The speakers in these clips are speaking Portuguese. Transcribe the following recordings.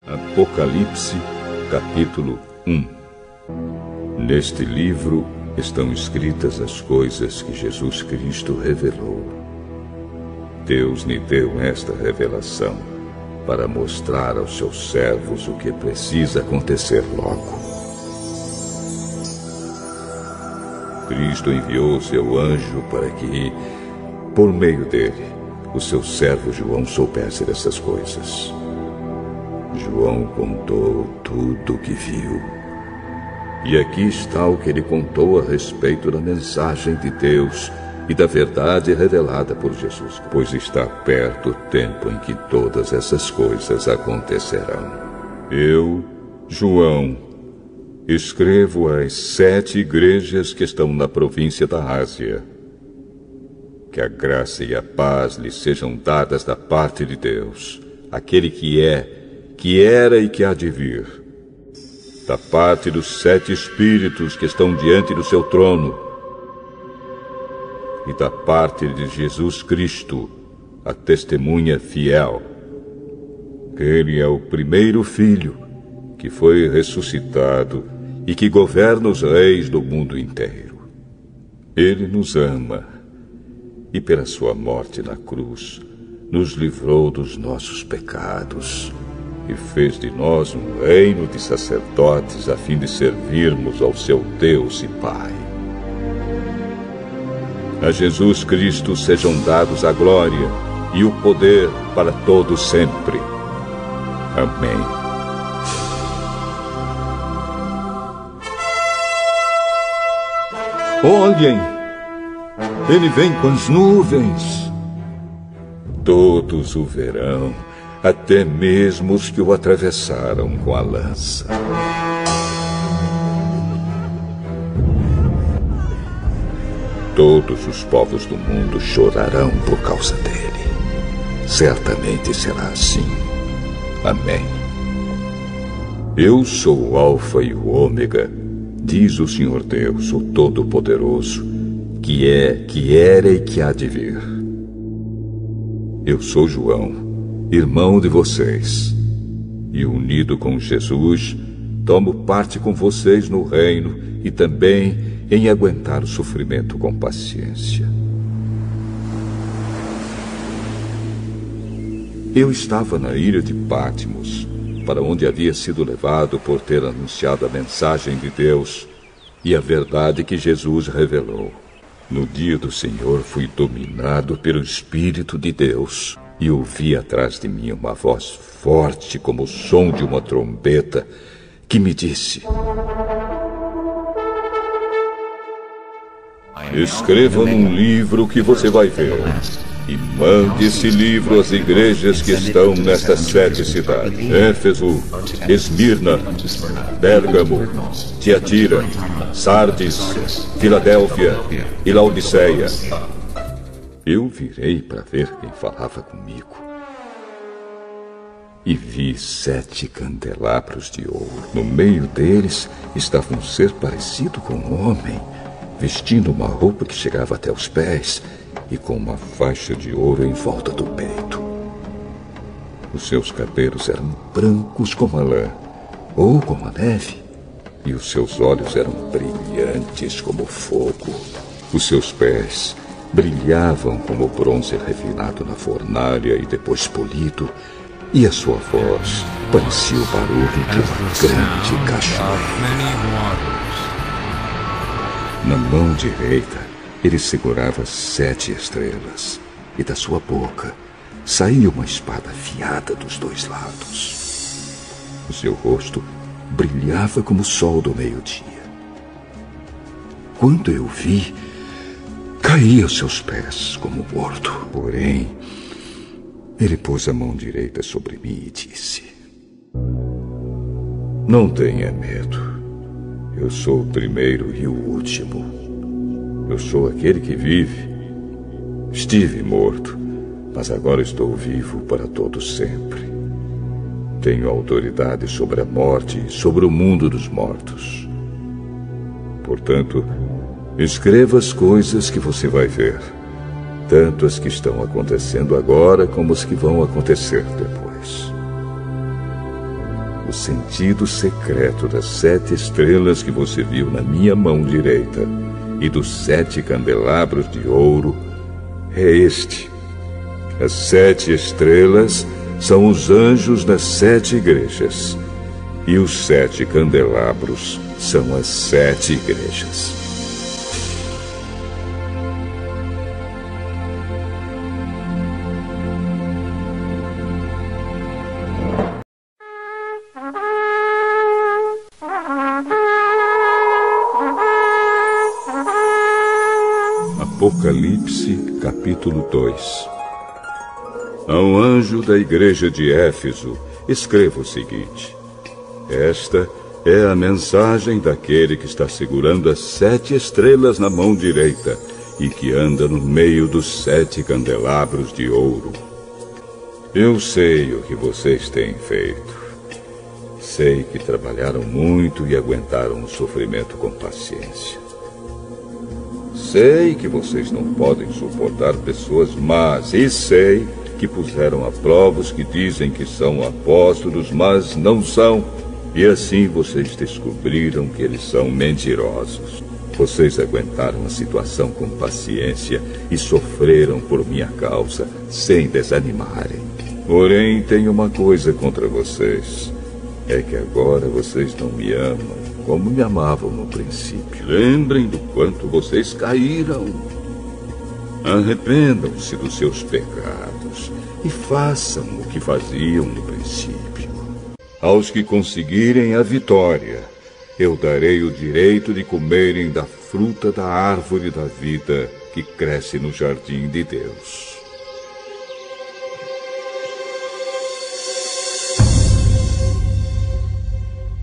Apocalipse, capítulo 1. Neste livro estão escritas as coisas que Jesus Cristo revelou. Deus lhe deu esta revelação para mostrar aos seus servos o que precisa acontecer logo. Cristo enviou seu anjo para que, por meio dele, o seu servo João soubesse dessas coisas. João contou tudo o que viu. E aqui está o que ele contou a respeito da mensagem de Deus e da verdade revelada por Jesus, pois está perto o tempo em que todas essas coisas acontecerão. Eu, João, escrevo às 7 igrejas que estão na província da Ásia. Que a graça e a paz lhes sejam dadas da parte de Deus, aquele que é, que era e que há de vir, da parte dos 7 espíritos que estão diante do seu trono, e da parte de Jesus Cristo, a testemunha fiel. Ele é o primeiro filho que foi ressuscitado e que governa os reis do mundo inteiro. Ele nos ama e, pela sua morte na cruz, nos livrou dos nossos pecados e fez de nós um reino de sacerdotes a fim de servirmos ao seu Deus e Pai. A Jesus Cristo sejam dados a glória e o poder para todos sempre. Amém. Olhem! Ele vem com as nuvens. Todos o verão, até mesmo os que o atravessaram com a lança. Todos os povos do mundo chorarão por causa dele. Certamente será assim. Amém. Eu sou o Alfa e o Ômega, diz o Senhor Deus, o Todo-Poderoso, que é, que era e que há de vir. Eu sou João, irmão de vocês, e unido com Jesus, tomo parte com vocês no reino e também em aguentar o sofrimento com paciência. Eu estava na ilha de Patmos, para onde havia sido levado por ter anunciado a mensagem de Deus e a verdade que Jesus revelou. No dia do Senhor fui dominado pelo Espírito de Deus e ouvi atrás de mim uma voz forte como o som de uma trombeta que me disse: escreva num livro o que você vai ver e mande esse livro às igrejas que estão nestas 7 cidades: Éfeso, Esmirna, Pérgamo, Tiatira, Sardes, Filadélfia e Laodiceia. Eu virei para ver quem falava comigo e vi 7 candelabros de ouro. No meio deles estava um ser parecido com um homem, vestindo uma roupa que chegava até os pés e com uma faixa de ouro em volta do peito. Os seus cabelos eram brancos como a lã, ou como a neve, e os seus olhos eram brilhantes como fogo. Os seus pés brilhavam como bronze refinado na fornalha e depois polido, e a sua voz parecia o barulho de uma grande cachoeira. Na mão direita, ele segurava 7 estrelas, e da sua boca saía uma espada afiada dos 2 lados. O seu rosto brilhava como o sol do meio-dia. Quando eu vi, caí aos seus pés como morto. Porém, ele pôs a mão direita sobre mim e disse: não tenha medo. Eu sou o primeiro e o último. Eu sou aquele que vive. Estive morto, mas agora estou vivo para todo sempre. Tenho autoridade sobre a morte e sobre o mundo dos mortos. Portanto, escreva as coisas que você vai ver, tanto as que estão acontecendo agora como as que vão acontecer depois. sentido secreto das 7 estrelas que você viu na minha mão direita e dos 7 candelabros de ouro é este. As 7 estrelas são os anjos das 7 igrejas, e os 7 candelabros são as 7 igrejas. Apocalipse, capítulo 2. Ao anjo da igreja de Éfeso, escreva o seguinte: esta é a mensagem daquele que está segurando as 7 estrelas na mão direita e que anda no meio dos 7 candelabros de ouro. Eu sei o que vocês têm feito. Sei que trabalharam muito e aguentaram o sofrimento com paciência. Sei que vocês não podem suportar pessoas más, e sei que puseram a prova os que dizem que são apóstolos, mas não são. E assim vocês descobriram que eles são mentirosos. Vocês aguentaram a situação com paciência e sofreram por minha causa, sem desanimarem. Porém, tenho uma coisa contra vocês. É que agora vocês não me amam como me amavam no princípio. Lembrem do quanto vocês caíram. Arrependam-se dos seus pecados e façam o que faziam no princípio. Aos que conseguirem a vitória, eu darei o direito de comerem da fruta da árvore da vida que cresce no jardim de Deus.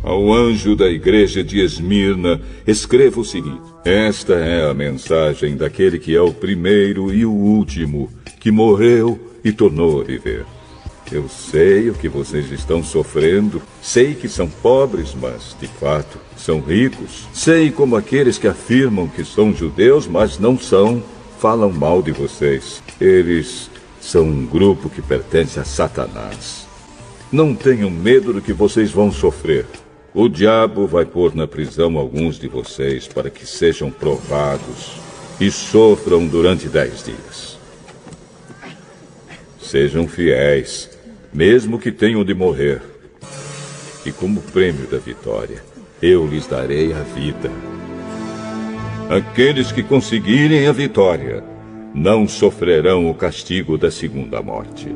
Ao anjo da igreja de Esmirna, escreva o seguinte: esta é a mensagem daquele que é o primeiro e o último, que morreu e tornou a viver. Eu sei o que vocês estão sofrendo, sei que são pobres, mas, de fato, são ricos. Sei como aqueles que afirmam que são judeus, mas não são, falam mal de vocês. Eles são um grupo que pertence a Satanás. Não tenham medo do que vocês vão sofrer. O diabo vai pôr na prisão alguns de vocês para que sejam provados e sofram durante 10 dias. Sejam fiéis, mesmo que tenham de morrer. E como prêmio da vitória, eu lhes darei a vida. Aqueles que conseguirem a vitória não sofrerão o castigo da segunda morte.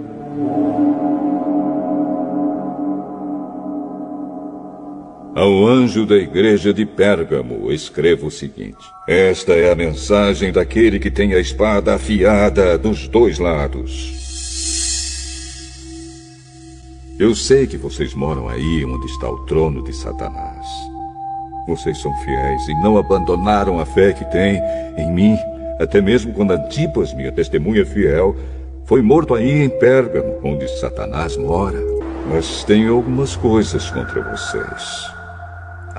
Ao anjo da igreja de Pérgamo, escreva o seguinte: esta é a mensagem daquele que tem a espada afiada dos 2 lados. Eu sei que vocês moram aí onde está o trono de Satanás. Vocês são fiéis e não abandonaram a fé que têm em mim, até mesmo quando Antipas, minha testemunha fiel, foi morto aí em Pérgamo, onde Satanás mora. Mas tenho algumas coisas contra vocês.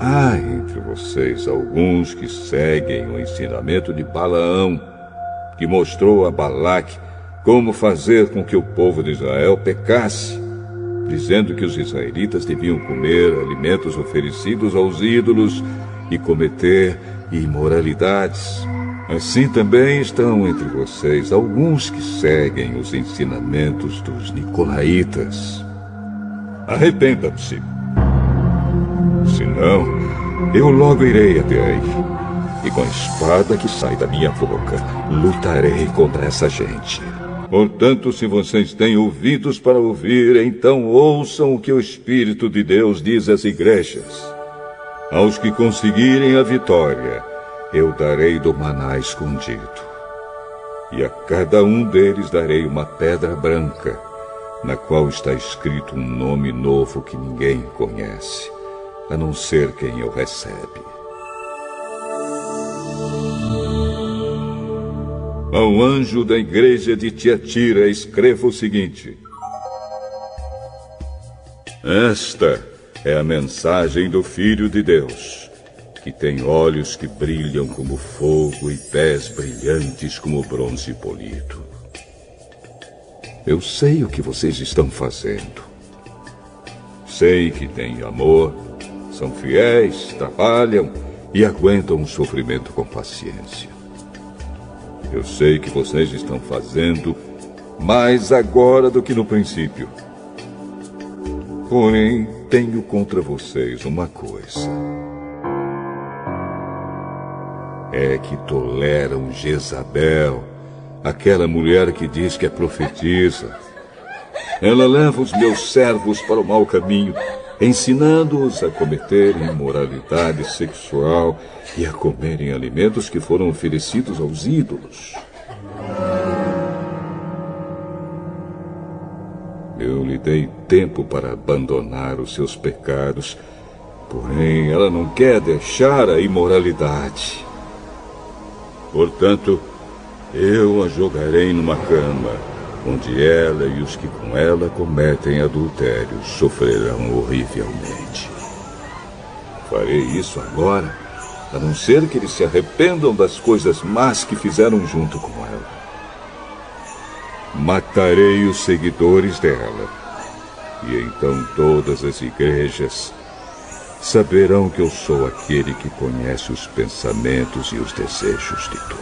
Há entre vocês alguns que seguem o ensinamento de Balaão, que mostrou a Balaque como fazer com que o povo de Israel pecasse, dizendo que os israelitas deviam comer alimentos oferecidos aos ídolos e cometer imoralidades. Assim também estão entre vocês alguns que seguem os ensinamentos dos nicolaítas. Arrependam-se. Senão, eu logo irei até aí, e com a espada que sai da minha boca, lutarei contra essa gente. Portanto, se vocês têm ouvidos para ouvir, então ouçam o que o Espírito de Deus diz às igrejas. Aos que conseguirem a vitória, eu darei do maná escondido. E a cada um deles darei uma pedra branca, na qual está escrito um nome novo que ninguém conhece, a não ser quem o recebe. Ao anjo da igreja de Tiatira, escreva o seguinte: esta é a mensagem do Filho de Deus, que tem olhos que brilham como fogo e pés brilhantes como bronze polido. Eu sei o que vocês estão fazendo. sei que têm amor, são fiéis, trabalham e aguentam o sofrimento com paciência. Eu sei que vocês estão fazendo mais agora do que no princípio. Porém, tenho contra vocês uma coisa. É que toleram Jezabel, aquela mulher que diz que é profetisa. Ela leva os meus servos para o mau caminho, ensinando-os a cometerem imoralidade sexual e a comerem alimentos que foram oferecidos aos ídolos. Eu lhe dei tempo para abandonar os seus pecados, porém ela não quer deixar a imoralidade. Portanto, eu a jogarei numa cama, onde ela e os que com ela cometem adultério sofrerão horrivelmente. Farei isso agora, a não ser que eles se arrependam das coisas más que fizeram junto com ela. Matarei os seguidores dela, e então todas as igrejas saberão que eu sou aquele que conhece os pensamentos e os desejos de todos.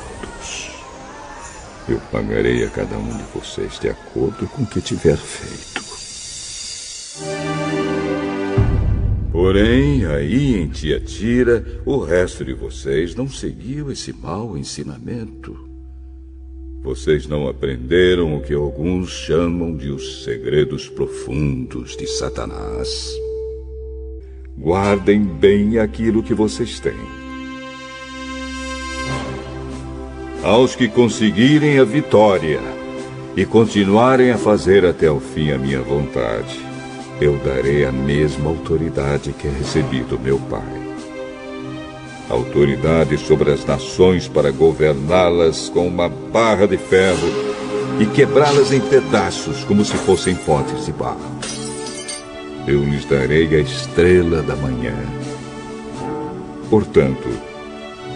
Eu pagarei a cada um de vocês de acordo com o que tiver feito. Porém, aí em Tiatira, o resto de vocês não seguiu esse mau ensinamento. Vocês não aprenderam o que alguns chamam de os segredos profundos de Satanás. Guardem bem aquilo que vocês têm. Aos que conseguirem a vitória e continuarem a fazer até o fim a minha vontade, eu darei a mesma autoridade que recebi do meu Pai. Autoridade sobre as nações para governá-las com uma barra de ferro e quebrá-las em pedaços como se fossem potes de barro. Eu lhes darei a estrela da manhã. Portanto,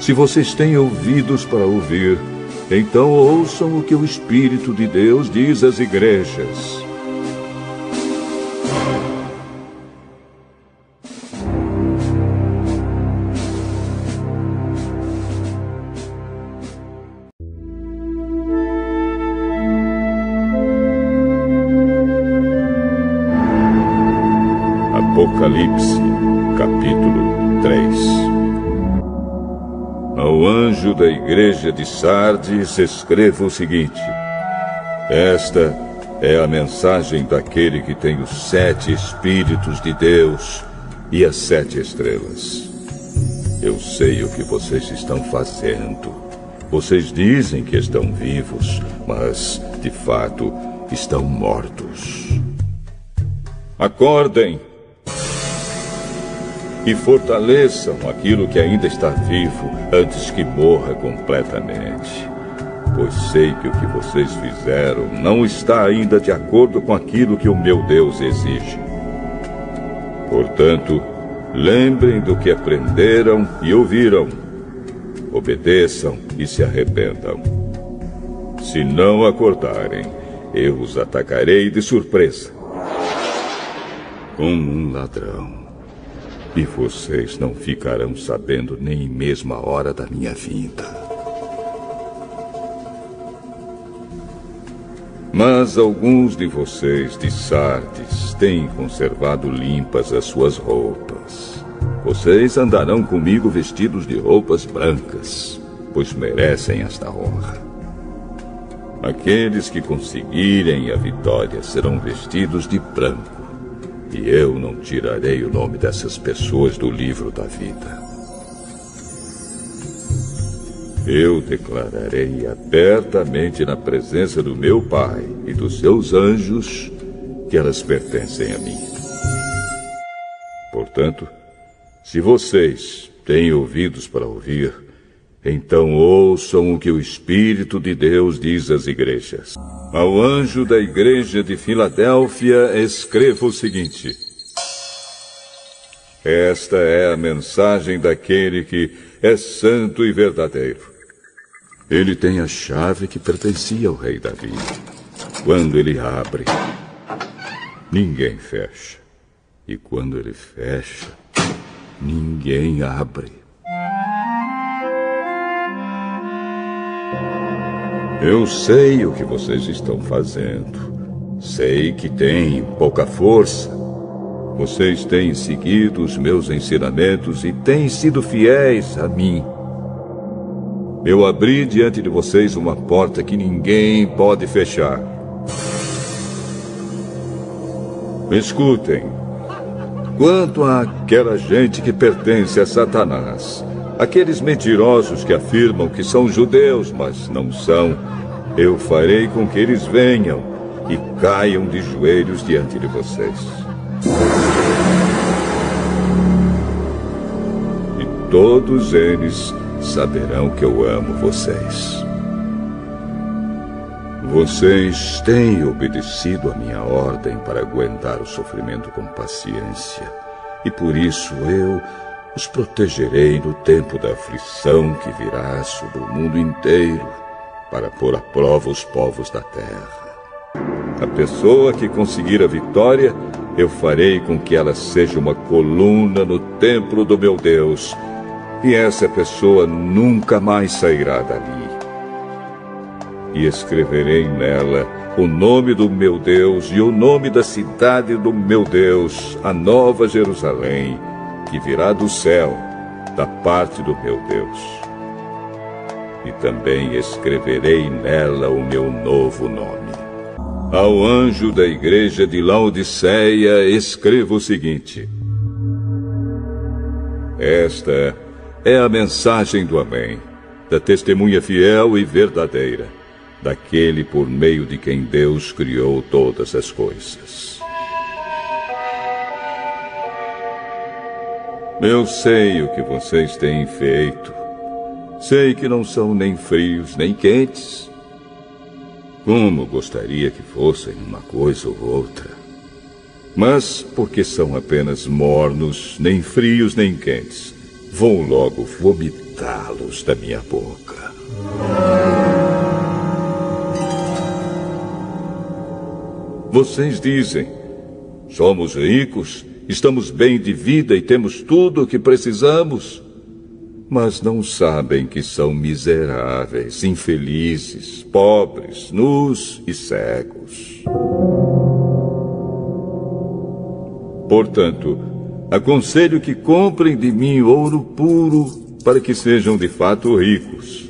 se vocês têm ouvidos para ouvir, então ouçam o que o Espírito de Deus diz às igrejas. Apocalipse, capítulo 3. Ao anjo da igreja de Sardes escreva o seguinte: esta é a mensagem daquele que tem os 7 Espíritos de Deus e as 7 estrelas. Eu sei o que vocês estão fazendo. Vocês dizem que estão vivos, mas, de fato, estão mortos. Acordem e fortaleçam aquilo que ainda está vivo antes que morra completamente. Pois sei que o que vocês fizeram não está ainda de acordo com aquilo que o meu Deus exige. Portanto, lembrem do que aprenderam e ouviram. Obedeçam e se arrependam. Se não acordarem, eu os atacarei de surpresa, como um ladrão. E vocês não ficarão sabendo nem mesmo a hora da minha vinda. Mas alguns de vocês de Sardes têm conservado limpas as suas roupas. Vocês andarão comigo vestidos de roupas brancas, pois merecem esta honra. Aqueles que conseguirem a vitória serão vestidos de branco. E eu não tirarei o nome dessas pessoas do livro da vida. Eu declararei abertamente na presença do meu Pai e dos seus anjos que elas pertencem a mim. Portanto, se vocês têm ouvidos para ouvir, então ouçam o que o Espírito de Deus diz às igrejas. Ao anjo da igreja de Filadélfia, escreva o seguinte: esta é a mensagem daquele que é santo e verdadeiro. Ele tem a chave que pertencia ao rei Davi. Quando ele abre, ninguém fecha. E quando ele fecha, ninguém abre. Eu sei o que vocês estão fazendo. Sei que têm pouca força. Vocês têm seguido os meus ensinamentos e têm sido fiéis a mim. Eu abri diante de vocês uma porta que ninguém pode fechar. Escutem. Quanto àquela gente que pertence a Satanás, aqueles mentirosos que afirmam que são judeus, mas não são, eu farei com que eles venham e caiam de joelhos diante de vocês. E todos eles saberão que eu amo vocês. Vocês têm obedecido a minha ordem para aguentar o sofrimento com paciência. E por isso eu os protegerei no tempo da aflição que virá sobre o mundo inteiro para pôr à prova os povos da terra. A pessoa que conseguir a vitória, eu farei com que ela seja uma coluna no templo do meu Deus. E essa pessoa nunca mais sairá dali. E escreverei nela o nome do meu Deus e o nome da cidade do meu Deus, a Nova Jerusalém, que virá do céu, da parte do meu Deus. E também escreverei nela o meu novo nome. Ao anjo da igreja de Laodiceia, escreva o seguinte: esta é a mensagem do Amém, da testemunha fiel e verdadeira, daquele por meio de quem Deus criou todas as coisas. Eu sei o que vocês têm feito. Sei que não são nem frios nem quentes. Como gostaria que fossem uma coisa ou outra. Mas, porque são apenas mornos, nem frios nem quentes, vou logo vomitá-los da minha boca. Vocês dizem: somos ricos, estamos bem de vida e temos tudo o que precisamos. Mas não sabem que são miseráveis, infelizes, pobres, nus e cegos. Portanto, aconselho que comprem de mim ouro puro para que sejam de fato ricos.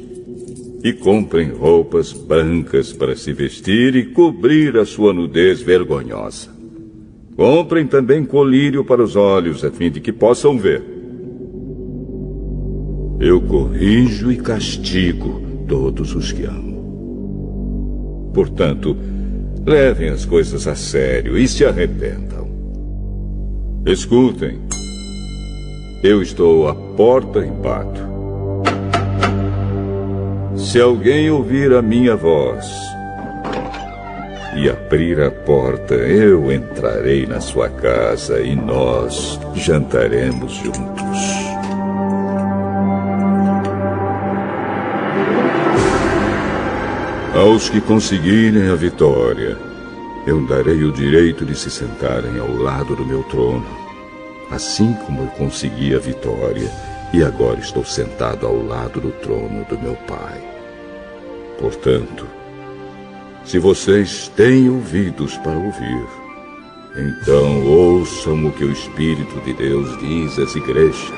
E comprem roupas brancas para se vestir e cobrir a sua nudez vergonhosa. Comprem também colírio para os olhos, a fim de que possam ver. Eu corrijo e castigo todos os que amo. Portanto, levem as coisas a sério e se arrependam. Escutem. Eu estou à porta e bato. Se alguém ouvir a minha voz e abrir a porta, eu entrarei na sua casa e nós jantaremos juntos. Aos que conseguirem a vitória, eu darei o direito de se sentarem ao lado do meu trono, assim como eu consegui a vitória e agora estou sentado ao lado do trono do meu Pai. Portanto, se vocês têm ouvidos para ouvir, então ouçam o que o Espírito de Deus diz às igrejas.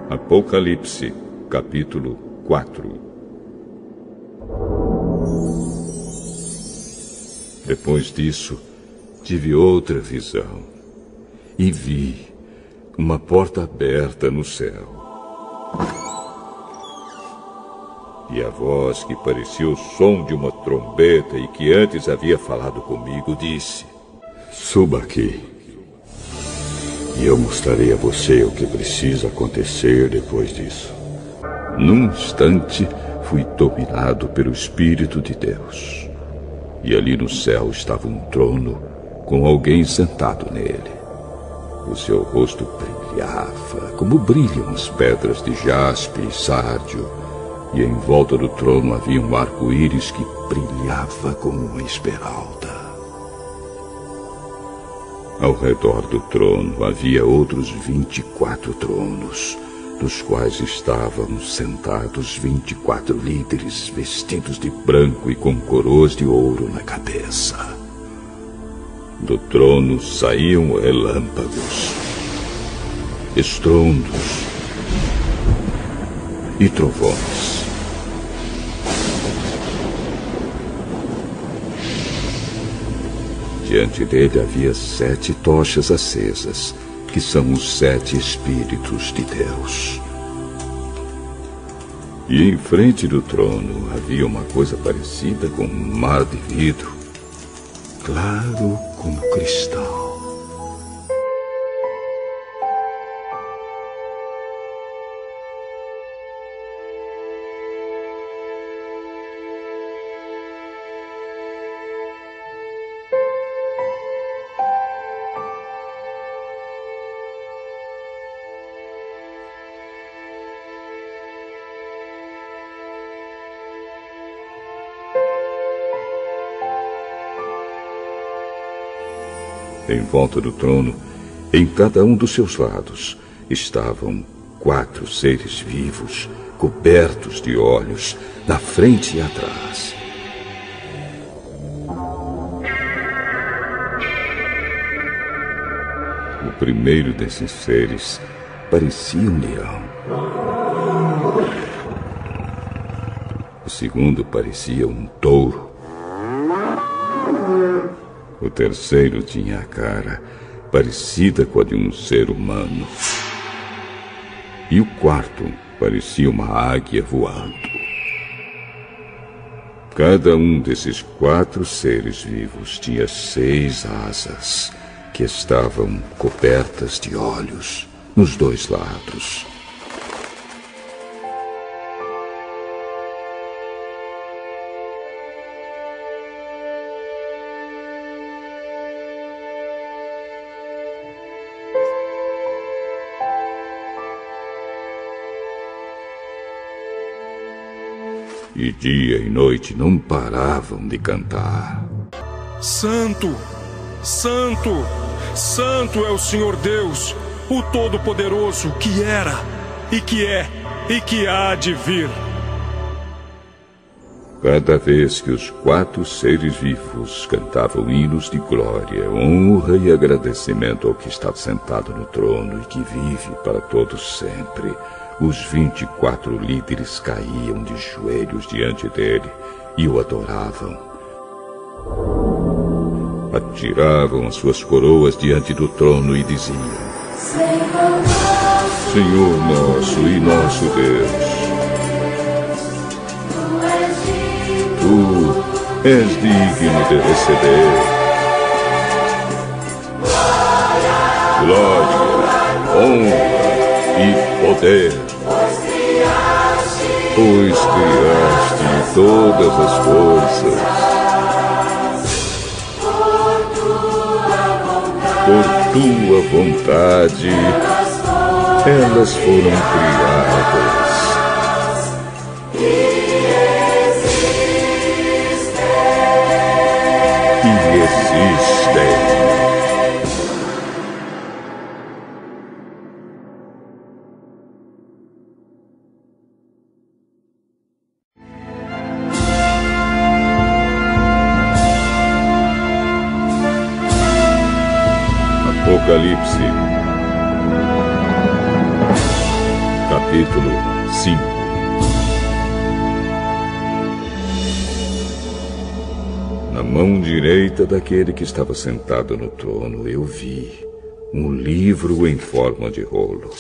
Apocalipse, capítulo 4. Depois disso, tive outra visão e vi uma porta aberta no céu. E a voz que parecia o som de uma trombeta e que antes havia falado comigo disse: suba aqui. E eu mostrarei a você o que precisa acontecer depois disso. Num instante, fui dominado pelo Espírito de Deus. E ali no céu estava um trono com alguém sentado nele. O seu rosto brilhava como brilham as pedras de jaspe e sárdio, e em volta do trono havia um arco-íris que brilhava como uma esmeralda. Ao redor do trono havia outros 24 tronos, nos quais estavam sentados 24 líderes vestidos de branco e com coroas de ouro na cabeça. Do trono saíam relâmpagos, estrondos e trovões. Diante dele havia 7 tochas acesas, que são os 7 Espíritos de Deus. E em frente do trono havia uma coisa parecida com um mar de vidro, claro como cristal. Em volta do trono, em cada um dos seus lados, estavam 4 seres vivos, cobertos de olhos, na frente e atrás. O primeiro desses seres parecia um leão. O segundo parecia um touro. O terceiro tinha a cara parecida com a de um ser humano. E o quarto parecia uma águia voando. Cada um desses 4 seres vivos tinha 6 asas, que estavam cobertas de olhos nos 2 lados. E dia e noite não paravam de cantar. Santo, Santo, Santo é o Senhor Deus, o Todo-Poderoso, que era, e que é, e que há de vir. Cada vez que os 4 seres vivos cantavam hinos de glória, honra e agradecimento ao que está sentado no trono e que vive para todos sempre, os 24 líderes caíam de joelhos diante dele e o adoravam. Atiravam as suas coroas diante do trono e diziam: Senhor nosso e nosso Deus, Tu és digno de receber glória, honra e poder, pois criaste todas as coisas por tua vontade, elas foram criadas e existem. Apocalipse, capítulo 5. Na mão direita daquele que estava sentado no trono, eu vi um livro em forma de rolo.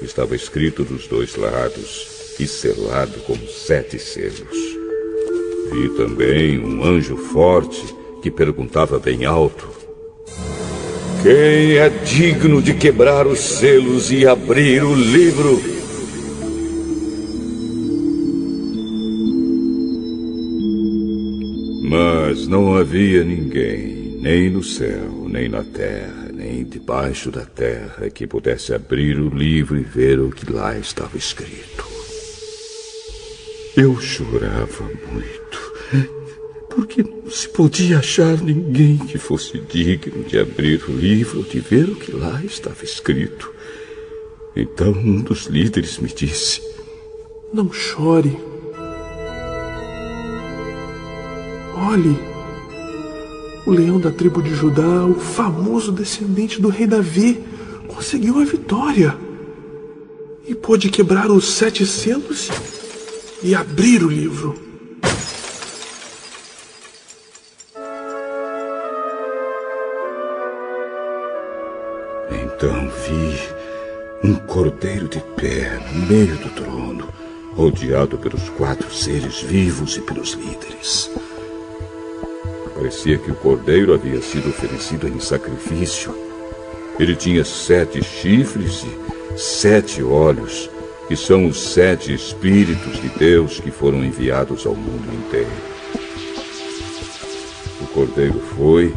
Estava escrito dos 2 lados e selado com 7 selos. Vi também um anjo forte que perguntava bem alto: Quem é digno de quebrar os selos e abrir o livro? Mas não havia ninguém, nem no céu, nem na terra, nem debaixo da terra, que pudesse abrir o livro e ver o que lá estava escrito. Eu chorava muito, porque não se podia achar ninguém que fosse digno de abrir o livro, de ver o que lá estava escrito. Então um dos líderes me disse: Não chore. Olhe, o leão da tribo de Judá, o famoso descendente do rei Davi, conseguiu a vitória e pôde quebrar os 7 selos e abrir o livro. Então vi um cordeiro de pé no meio do trono, rodeado pelos 4 seres vivos e pelos líderes. Parecia que o cordeiro havia sido oferecido em sacrifício. Ele tinha 7 chifres e 7 olhos, que são os 7 Espíritos de Deus que foram enviados ao mundo inteiro. O cordeiro foi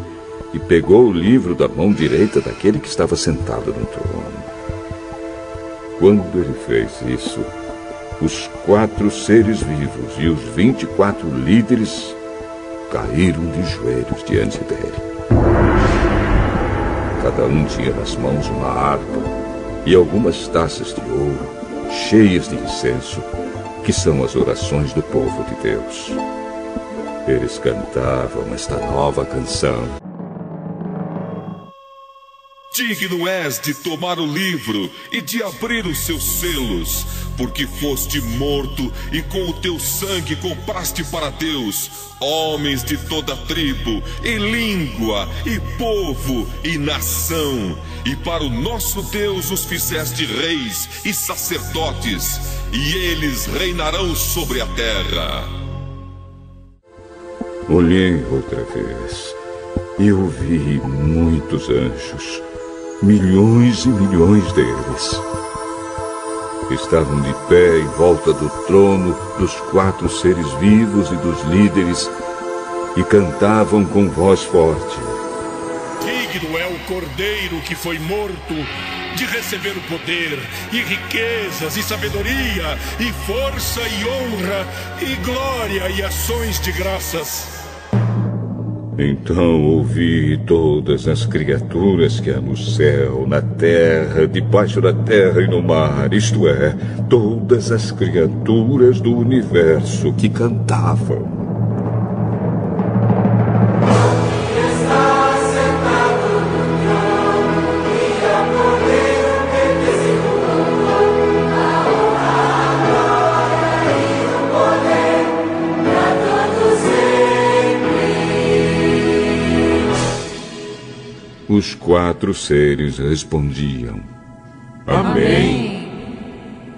e pegou o livro da mão direita daquele que estava sentado no trono. Quando ele fez isso, os 4 seres vivos e os 24 líderes caíram de joelhos diante dele. Cada um tinha nas mãos uma harpa e algumas taças de ouro cheias de incenso, que são as orações do povo de Deus. Eles cantavam esta nova canção: Digno és de tomar o livro e de abrir os seus selos, porque foste morto e com o teu sangue compraste para Deus homens de toda tribo, e língua, e povo, e nação. E para o nosso Deus os fizeste reis e sacerdotes, e eles reinarão sobre a terra. Olhei outra vez e eu vi muitos anjos, milhões e milhões deles. Estavam de pé em volta do trono dos 4 seres vivos e dos líderes e cantavam com voz forte: Digno é o cordeiro que foi morto de receber o poder, e riquezas, e sabedoria, e força, e honra, e glória, e ações de graças. Então ouvi todas as criaturas que há no céu, na terra, debaixo da terra e no mar, isto é, todas as criaturas do universo que cantavam: Os 4 seres respondiam: Amém.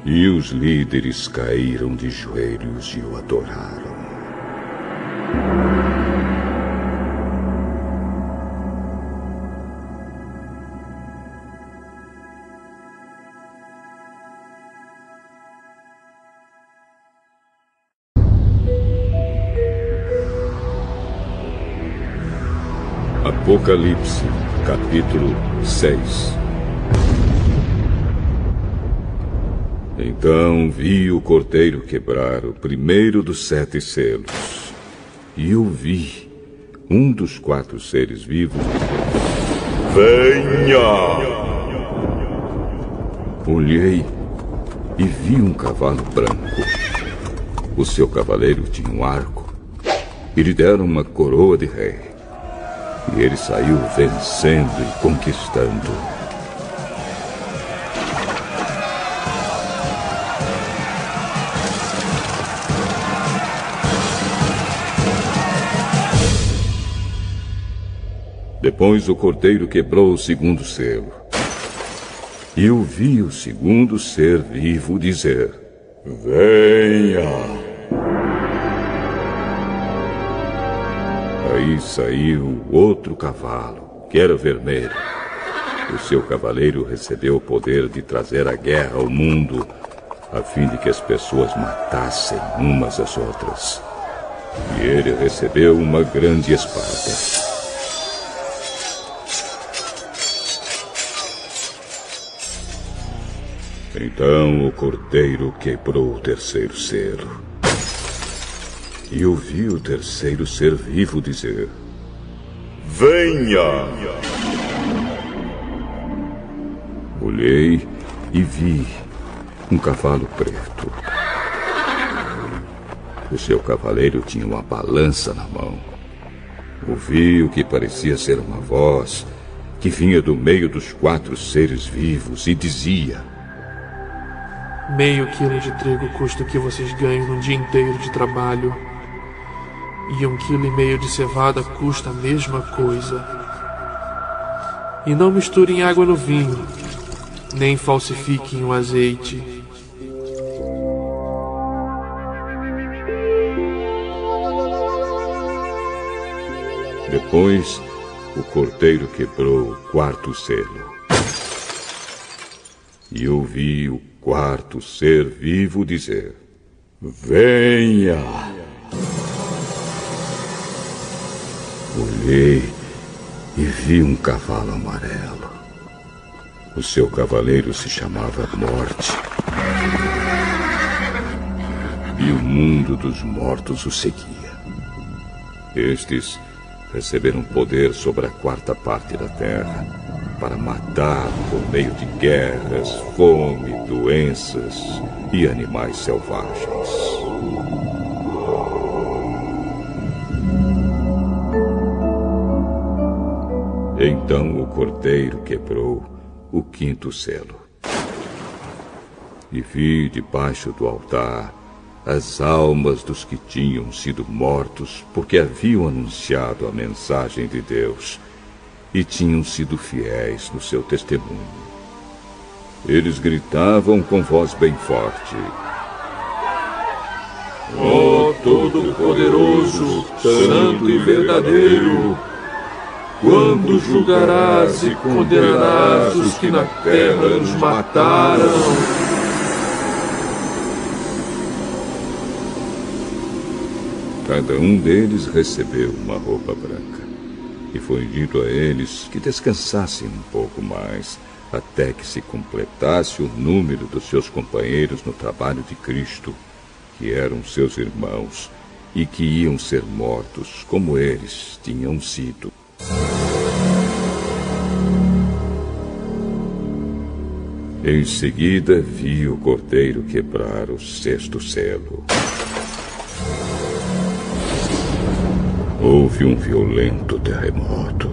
E os líderes caíram de joelhos e o adoraram. Apocalipse, capítulo 6. Então vi o cordeiro quebrar o primeiro dos 7 selos. E eu vi um dos 4 seres vivos dizer: Venha! Olhei e vi um cavalo branco. O seu cavaleiro tinha um arco e lhe deram uma coroa de rei. E ele saiu vencendo e conquistando. Depois o cordeiro quebrou o 2º selo. E eu vi o 2º ser vivo dizer: Venha! Aí saiu outro cavalo, que era vermelho. O seu cavaleiro recebeu o poder de trazer a guerra ao mundo, a fim de que as pessoas matassem umas às outras. e ele recebeu uma grande espada. Então o cordeiro quebrou o terceiro selo. E ouvi o terceiro ser vivo dizer: venha! Olhei e vi um cavalo preto. O seu cavaleiro tinha uma balança na mão. Ouvi o que parecia ser uma voz que vinha do meio dos 4 seres vivos e dizia: meio quilo de trigo custa o que vocês ganham num dia inteiro de trabalho. E 1,5 quilo de cevada custa a mesma coisa. E não misturem água no vinho, nem falsifiquem o azeite. Depois, o cordeiro quebrou o 4º selo. E ouvi o 4º ser vivo dizer: venha! Olhei e vi um cavalo amarelo. O seu cavaleiro se chamava Morte. E o mundo dos mortos o seguia. Estes receberam poder sobre a 4ª parte da terra, para matar por meio de guerras, fome, doenças e animais selvagens. Então o cordeiro quebrou o 5º selo. E vi debaixo do altar as almas dos que tinham sido mortos porque haviam anunciado a mensagem de Deus e tinham sido fiéis no seu testemunho. Eles gritavam com voz bem forte: ó Todo-Poderoso, Santo e Verdadeiro, quando julgarás e condenarás os que na terra nos mataram? Cada um deles recebeu uma roupa branca. E foi dito a eles que descansassem um pouco mais, até que se completasse o número dos seus companheiros no trabalho de Cristo, que eram seus irmãos, e que iam ser mortos como eles tinham sido. Em seguida, vi o cordeiro quebrar o 6º selo. Houve um violento terremoto.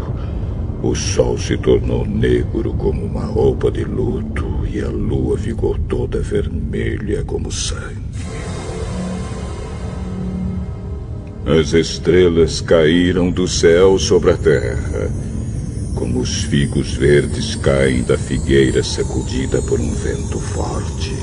O sol se tornou negro como uma roupa de luto e a lua ficou toda vermelha como sangue. As estrelas caíram do céu sobre a terra, como os figos verdes caem da figueira sacudida por um vento forte.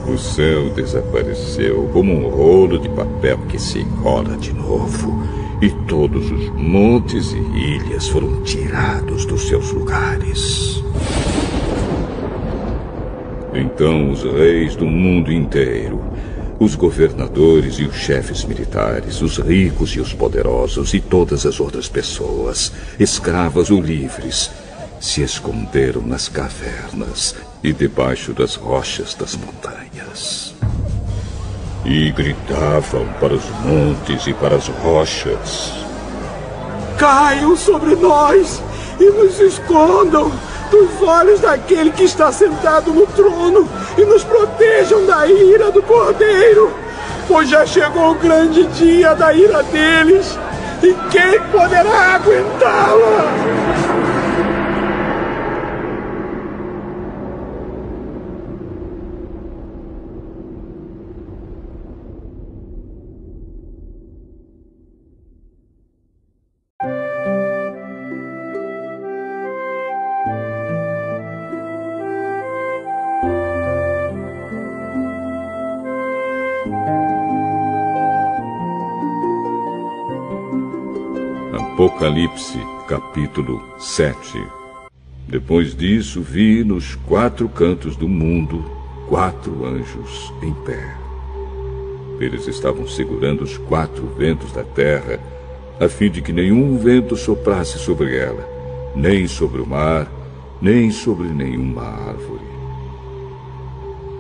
O céu desapareceu como um rolo de papel que se enrola de novo, e todos os montes e ilhas foram tirados dos seus lugares. Então os reis do mundo inteiro, os governadores e os chefes militares, os ricos e os poderosos e todas as outras pessoas, escravas ou livres, se esconderam nas cavernas e debaixo das rochas das montanhas. E gritavam para os montes e para as rochas: caiam sobre nós e nos escondam dos olhos daquele que está sentado no trono e nos protejam da ira do Cordeiro, pois já chegou o grande dia da ira deles, e quem poderá aguentá-la? Apocalipse, capítulo 7. Depois disso, vi nos 4 cantos do mundo 4 anjos em pé. Eles estavam segurando os 4 ventos da terra, a fim de que nenhum vento soprasse sobre ela, nem sobre o mar, nem sobre nenhuma árvore.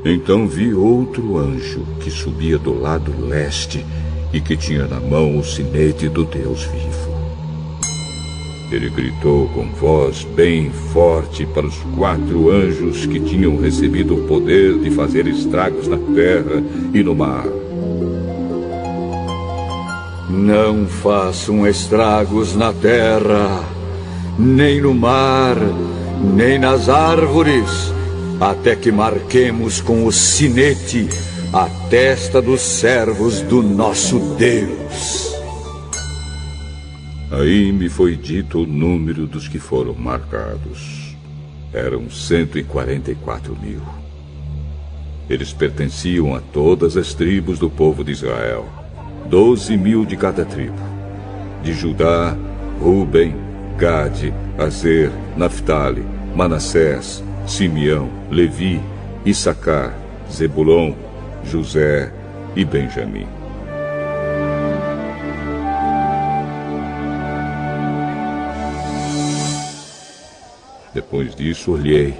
Então vi outro anjo que subia do lado leste e que tinha na mão o sinete do Deus vivo. Ele gritou com voz bem forte para os 4 anjos que tinham recebido o poder de fazer estragos na terra e no mar. Não façam estragos na terra, nem no mar, nem nas árvores, até que marquemos com o sinete a testa dos servos do nosso Deus. Aí me foi dito o número dos que foram marcados. Eram 144.000. Eles pertenciam a todas as tribos do povo de Israel, 12.000 de cada tribo. De Judá, Ruben, Gade, Aser, Naftali, Manassés, Simeão, Levi, Issacar, Zebulon, José e Benjamim. Depois disso olhei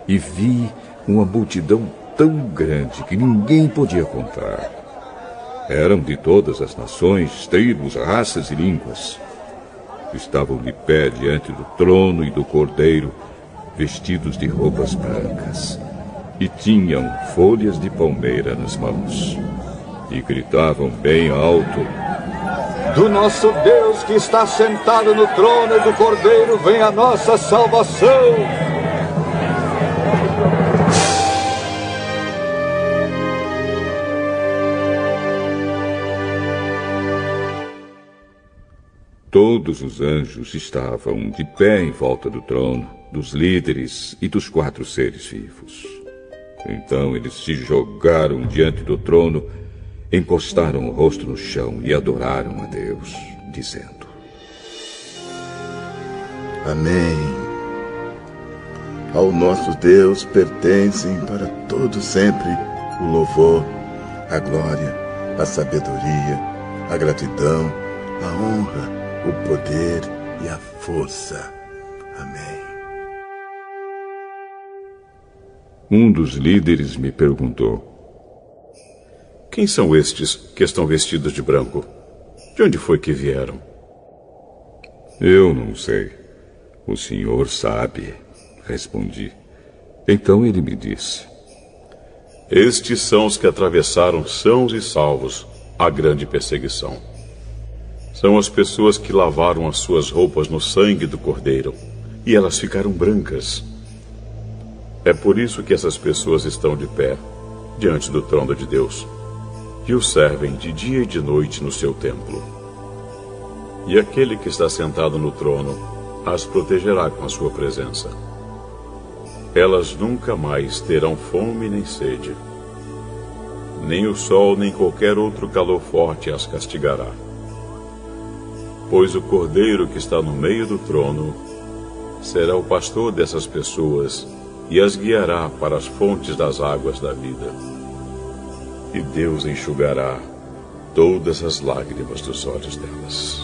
e vi uma multidão tão grande que ninguém podia contar. Eram de todas as nações, tribos, raças e línguas. Estavam de pé diante do trono e do Cordeiro, vestidos de roupas brancas, e tinham folhas de palmeira nas mãos. E gritavam bem alto: Do nosso Deus que está sentado no trono e do Cordeiro vem a nossa salvação. Todos os anjos estavam de pé em volta do trono, dos líderes e dos 4 seres vivos. Então eles se jogaram diante do trono, encostaram o rosto no chão e adoraram a Deus, dizendo: Amém. Ao nosso Deus pertencem para todo sempre o louvor, a glória, a sabedoria, a gratidão, a honra, o poder e a força. Amém. Um dos líderes me perguntou: Quem são estes que estão vestidos de branco? De onde foi que vieram? Eu não sei. O Senhor sabe, respondi. Então ele me disse: Estes são os que atravessaram sãos e salvos a grande perseguição. São as pessoas que lavaram as suas roupas no sangue do Cordeiro, e elas ficaram brancas. É por isso que essas pessoas estão de pé, diante do trono de Deus, e o servem de dia e de noite no seu templo. E aquele que está sentado no trono as protegerá com a sua presença. Elas nunca mais terão fome nem sede. Nem o sol nem qualquer outro calor forte as castigará. Pois o Cordeiro que está no meio do trono será o pastor dessas pessoas e as guiará para as fontes das águas da vida. E Deus enxugará todas as lágrimas dos olhos delas.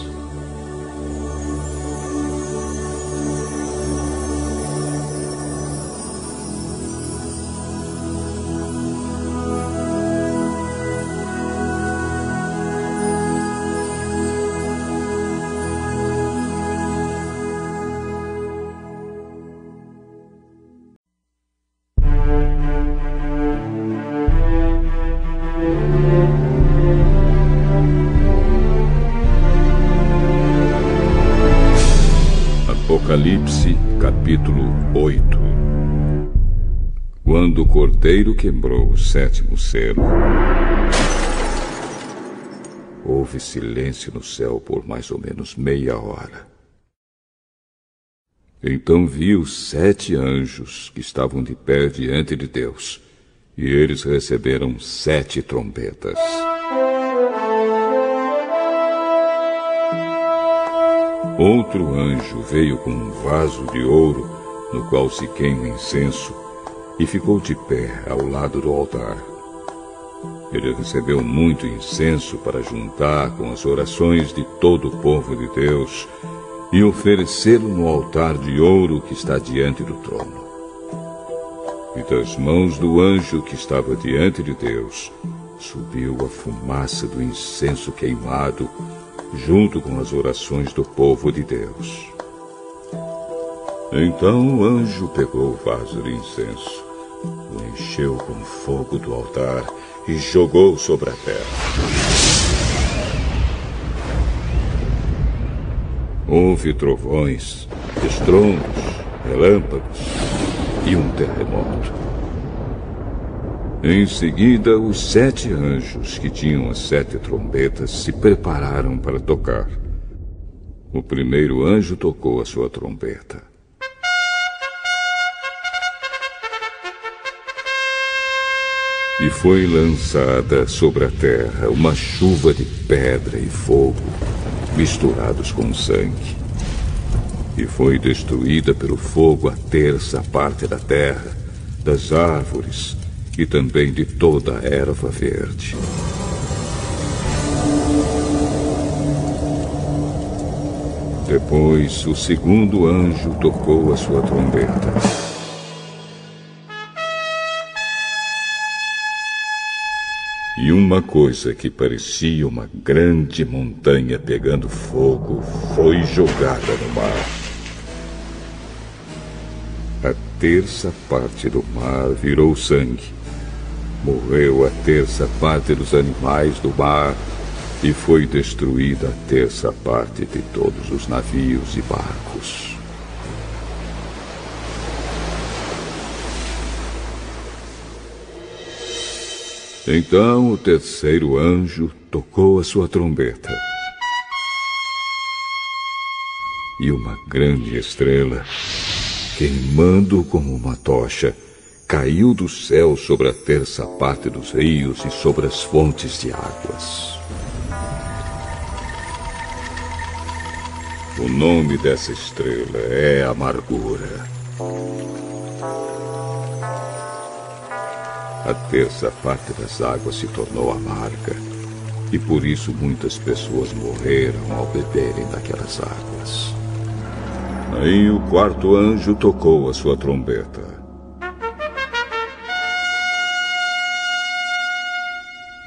Apocalipse, capítulo 8. Quando o Cordeiro quebrou o 7º selo, houve silêncio no céu por mais ou menos meia hora. Então vi os 7 anjos que estavam de pé diante de Deus, e eles receberam 7 trombetas. Outro anjo veio com um vaso de ouro, no qual se queima incenso, e ficou de pé ao lado do altar. Ele recebeu muito incenso para juntar com as orações de todo o povo de Deus e oferecê-lo no altar de ouro que está diante do trono. E das mãos do anjo que estava diante de Deus subiu a fumaça do incenso queimado, junto com as orações do povo de Deus. Então o anjo pegou o vaso de incenso, o encheu com fogo do altar e jogou sobre a terra. Houve trovões, estrondos, relâmpagos e um terremoto. Em seguida, os 7 anjos que tinham as 7 trombetas se prepararam para tocar. O primeiro anjo tocou a sua trombeta. E foi lançada sobre a terra uma chuva de pedra e fogo, misturados com sangue. E foi destruída pelo fogo a terça parte da terra, das árvores e também de toda a erva verde. Depois, o segundo anjo tocou a sua trombeta. E uma coisa que parecia uma grande montanha pegando fogo foi jogada no mar. A terça parte do mar virou sangue. Morreu a terça parte dos animais do mar e foi destruída a terça parte de todos os navios e barcos. Então o terceiro anjo tocou a sua trombeta. E uma grande estrela, queimando como uma tocha, caiu do céu sobre a terça parte dos rios e sobre as fontes de águas. O nome dessa estrela é Amargura. A terça parte das águas se tornou amarga, e por isso muitas pessoas morreram ao beberem daquelas águas. Aí o quarto anjo tocou a sua trombeta.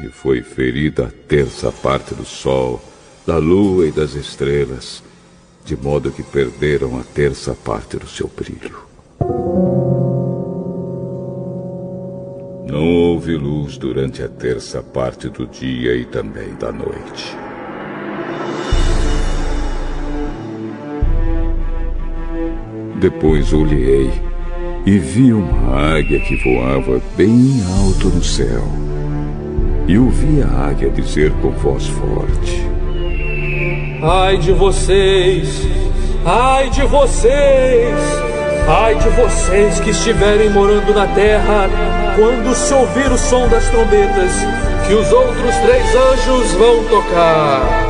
E foi ferida a terça parte do sol, da lua e das estrelas, de modo que perderam a terça parte do seu brilho. Não houve luz durante a terça parte do dia e também da noite. Depois olhei e vi uma águia que voava bem alto no céu. E ouvi a águia dizer com voz forte: Ai de vocês! Ai de vocês! Ai de vocês que estiverem morando na terra, quando se ouvir o som das trombetas, que os outros 3 anjos vão tocar.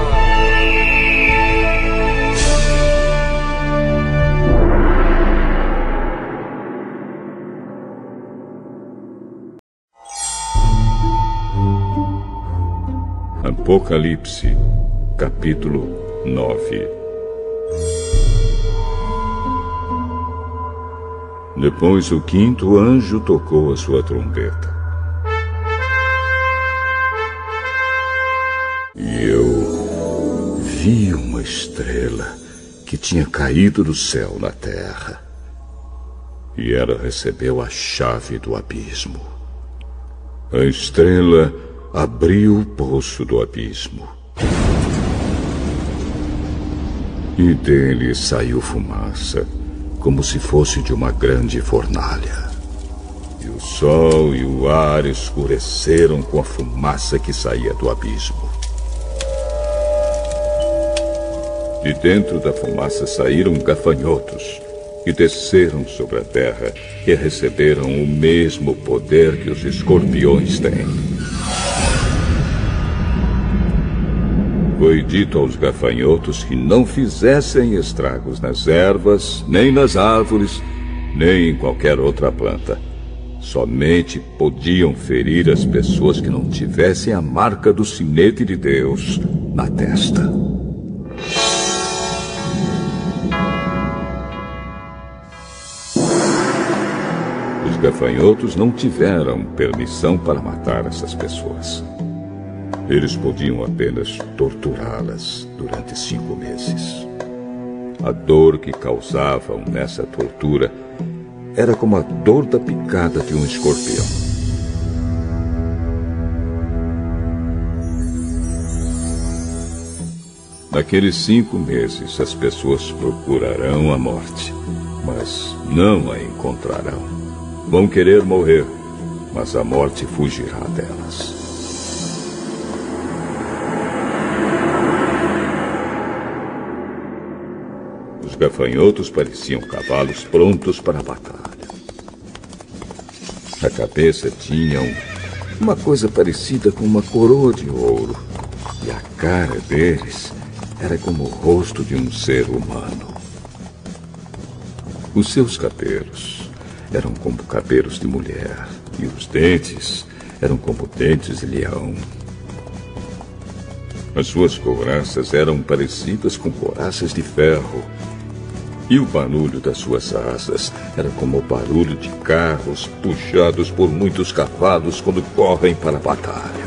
Apocalipse, capítulo 9. Depois o quinto anjo tocou a sua trombeta. E eu vi uma estrela que tinha caído do céu na terra. E ela recebeu a chave do abismo. A estrela abriu o poço do abismo. E dele saiu fumaça, como se fosse de uma grande fornalha. E o sol e o ar escureceram com a fumaça que saía do abismo. De dentro da fumaça saíram gafanhotos, que desceram sobre a terra e receberam o mesmo poder que os escorpiões têm. Foi dito aos gafanhotos que não fizessem estragos nas ervas, nem nas árvores, nem em qualquer outra planta. Somente podiam ferir as pessoas que não tivessem a marca do sinete de Deus na testa. Os gafanhotos não tiveram permissão para matar essas pessoas. Eles podiam apenas torturá-las durante 5 meses. A dor que causavam nessa tortura era como a dor da picada de um escorpião. Naqueles 5 meses, as pessoas procurarão a morte, mas não a encontrarão. Vão querer morrer, mas a morte fugirá delas. Os gafanhotos pareciam cavalos prontos para a batalha. A cabeça tinha uma coisa parecida com uma coroa de ouro, e a cara deles era como o rosto de um ser humano. Os seus cabelos eram como cabelos de mulher, e os dentes eram como dentes de leão. As suas couraças eram parecidas com couraças de ferro, e o barulho das suas asas era como o barulho de carros puxados por muitos cavalos quando correm para a batalha.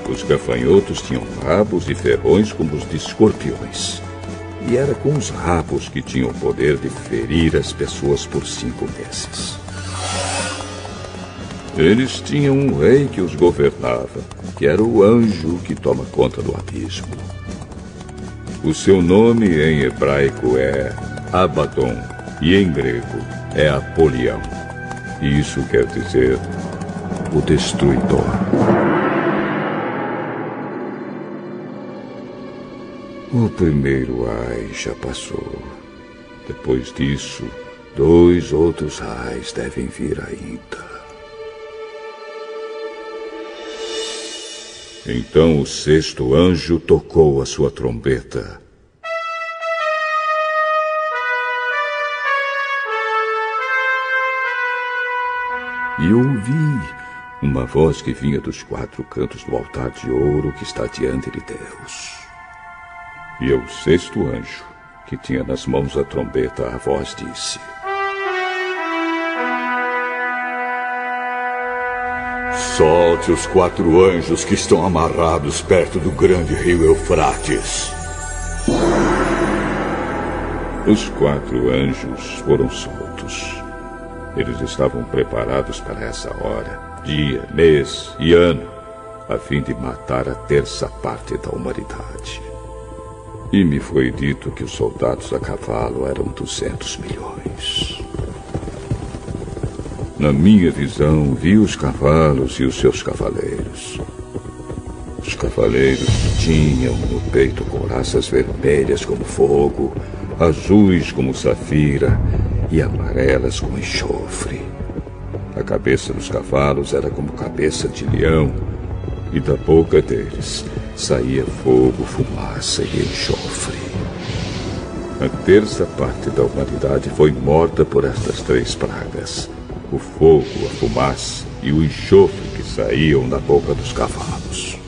Os gafanhotos tinham rabos e ferrões como os de escorpiões. E era com os rabos que tinham o poder de ferir as pessoas por 5 meses. Eles tinham um rei que os governava, que era o anjo que toma conta do abismo. O seu nome em hebraico é Abaddon e em grego é Apolião. E isso quer dizer o destruidor. O primeiro ai já passou. Depois disso, 2 outros ais devem vir ainda. Então o 6º anjo tocou a sua trombeta. E ouvi uma voz que vinha dos 4 cantos do altar de ouro que está diante de Deus. E ao 6º anjo, que tinha nas mãos a trombeta, a voz disse: Solte os 4 anjos que estão amarrados perto do grande rio Eufrates. Os 4 anjos foram soltos. Eles estavam preparados para essa hora, dia, mês e ano, a fim de matar a 1/3 parte da humanidade. E me foi dito que os soldados a cavalo eram 200 milhões. Na minha visão, vi os cavalos e os seus cavaleiros. Os cavaleiros tinham no peito couraças vermelhas como fogo, azuis como safira e amarelas como enxofre. A cabeça dos cavalos era como cabeça de leão, e da boca deles saía fogo, fumaça e enxofre. A 1/3 parte da humanidade foi morta por estas 3 pragas: o fogo, a fumaça e o enxofre que saíam da boca dos cavalos.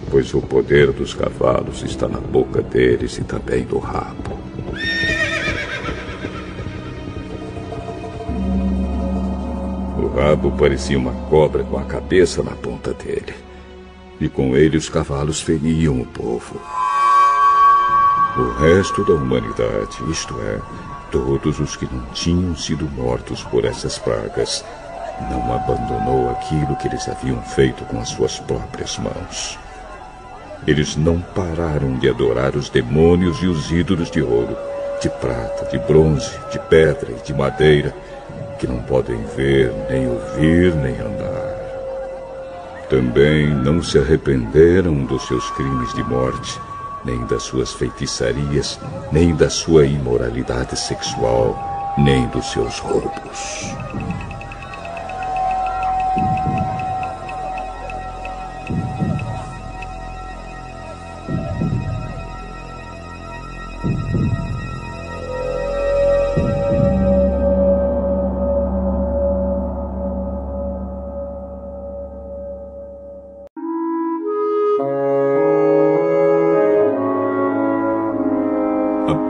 Pois o poder dos cavalos está na boca deles e também no rabo. O rabo parecia uma cobra com a cabeça na ponta dele. E com ele os cavalos feriam o povo. O resto da humanidade, isto é, todos os que não tinham sido mortos por essas pragas, não abandonou aquilo que eles haviam feito com as suas próprias mãos. Eles não pararam de adorar os demônios e os ídolos de ouro, de prata, de bronze, de pedra e de madeira, que não podem ver, nem ouvir, nem andar. Também não se arrependeram dos seus crimes de morte, nem das suas feitiçarias, nem da sua imoralidade sexual, nem dos seus roubos.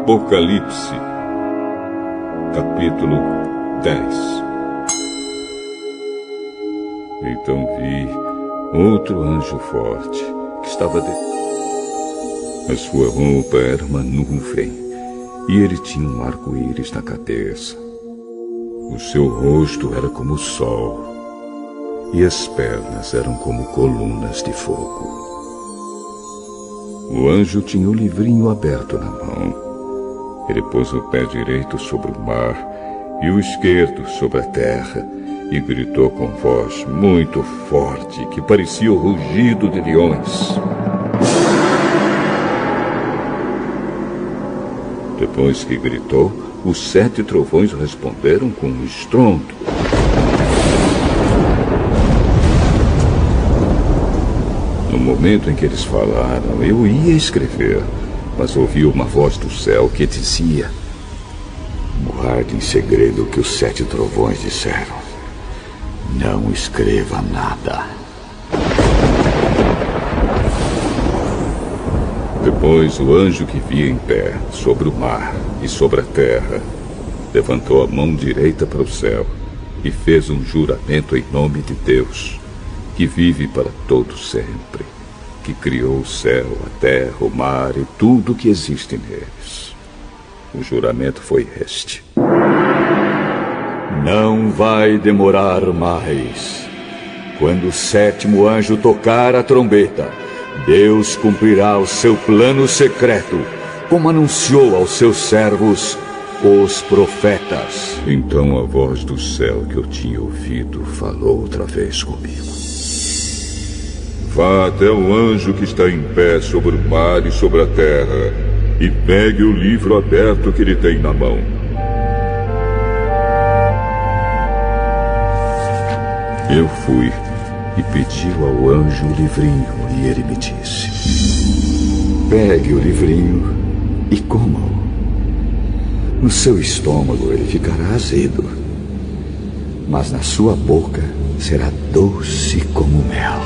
Apocalipse, capítulo 10. Então vi outro anjo forte que estava A sua roupa era uma nuvem e ele tinha um arco-íris na cabeça. O seu rosto era como o sol e as pernas eram como colunas de fogo. O anjo tinha o livrinho aberto na mão. Ele pôs o pé direito sobre o mar e o esquerdo sobre a terra e gritou com voz muito forte que parecia o rugido de leões. Depois que gritou, os 7 trovões responderam com um estrondo. No momento em que eles falaram, eu ia escrever, mas ouvi uma voz do céu que dizia: guarde em segredo o que os 7 trovões disseram. Não escreva nada. Depois o anjo que via em pé, sobre o mar e sobre a terra, levantou a mão direita para o céu e fez um juramento em nome de Deus, que vive para todo sempre, que criou o céu, a terra, o mar e tudo que existe neles. O juramento foi este: não vai demorar mais. Quando o 7º anjo tocar a trombeta, Deus cumprirá o seu plano secreto, como anunciou aos seus servos, os profetas. Então a voz do céu que eu tinha ouvido falou outra vez comigo. Vá até o anjo que está em pé sobre o mar e sobre a terra, e pegue o livro aberto que ele tem na mão. Eu fui e pedi ao anjo o livrinho, e ele me disse: pegue o livrinho e coma-o. No seu estômago ele ficará azedo, mas na sua boca será doce como mel.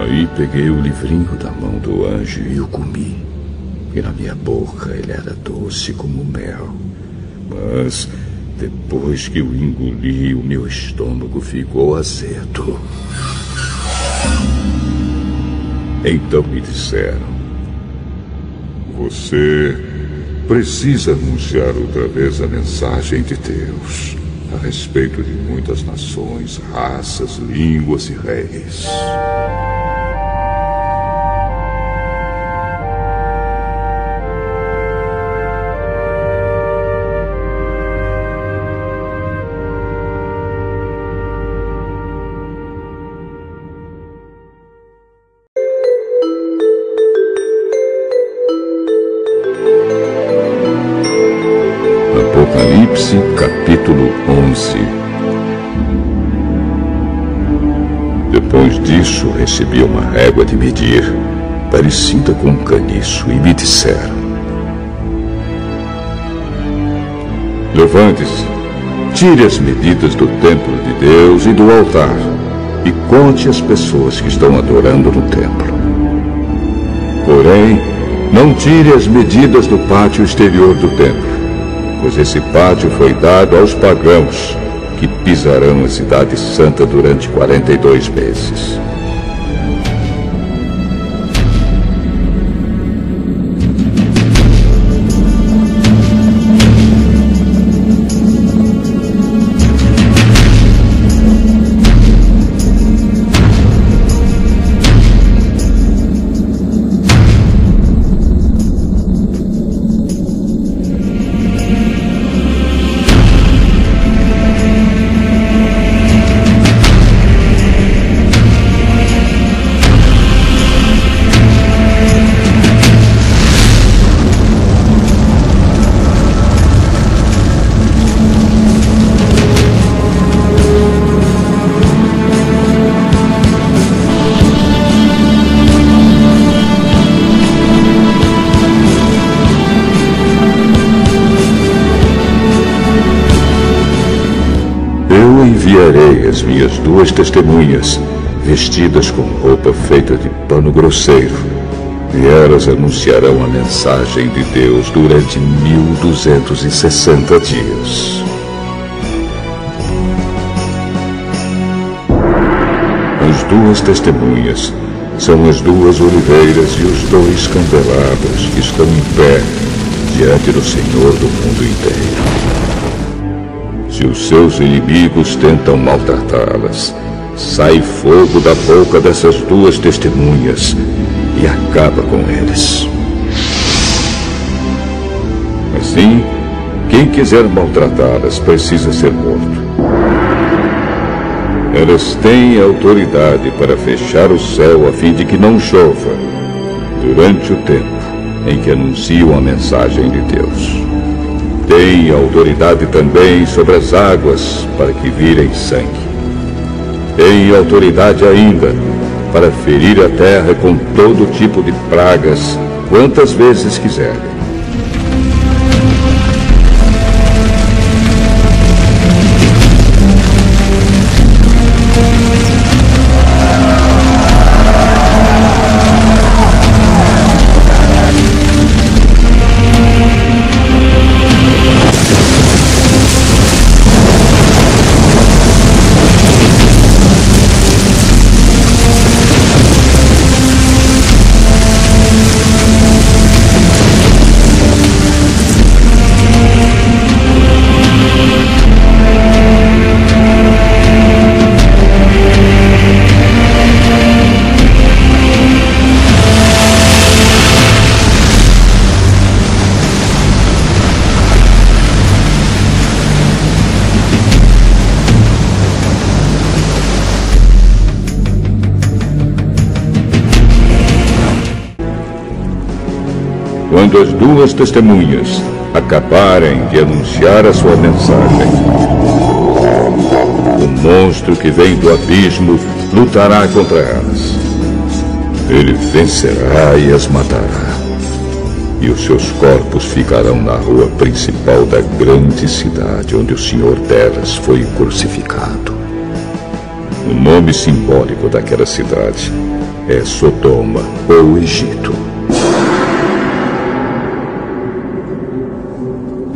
Aí peguei o livrinho da mão do anjo e o comi, e na minha boca ele era doce como mel. Mas depois que o engoli, o meu estômago ficou azedo. Então me disseram: você precisa anunciar outra vez a mensagem de Deus a respeito de muitas nações, raças, línguas e reis. Apocalipse, capítulo 11. Depois disso, recebi uma régua de medir, parecida com um caniço, e me disseram: levante-se, tire as medidas do templo de Deus e do altar, e conte as pessoas que estão adorando no templo. Porém, não tire as medidas do pátio exterior do templo, pois esse pátio foi dado aos pagãos, que pisarão a cidade santa durante 42 meses. Enviarei as minhas 2 testemunhas, vestidas com roupa feita de pano grosseiro, e elas anunciarão a mensagem de Deus durante 1260 dias. As duas testemunhas são as duas oliveiras e os dois candelabros que estão em pé diante do Senhor do mundo inteiro. Se os seus inimigos tentam maltratá-las, sai fogo da boca dessas duas testemunhas e acaba com eles. Assim, quem quiser maltratá-las precisa ser morto. Elas têm autoridade para fechar o céu a fim de que não chova durante o tempo em que anunciam a mensagem de Deus. Têm autoridade também sobre as águas para que virem sangue. Têm autoridade ainda para ferir a terra com todo tipo de pragas, quantas vezes quiserem. Quando as duas testemunhas acabarem de anunciar a sua mensagem, o monstro que vem do abismo lutará contra elas. Ele vencerá e as matará, e os seus corpos ficarão na rua principal da grande cidade onde o Senhor delas foi crucificado. O nome simbólico daquela cidade é Sodoma ou Egito.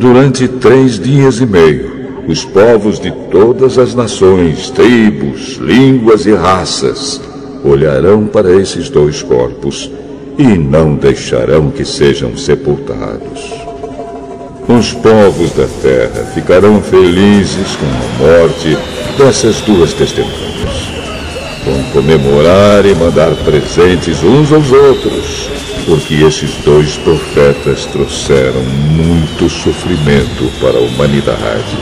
Durante 3 dias e meio, os povos de todas as nações, tribos, línguas e raças olharão para esses dois corpos e não deixarão que sejam sepultados. Os povos da terra ficarão felizes com a morte dessas duas testemunhas. Vão comemorar e mandar presentes uns aos outros, porque esses dois profetas trouxeram muito sofrimento para a humanidade.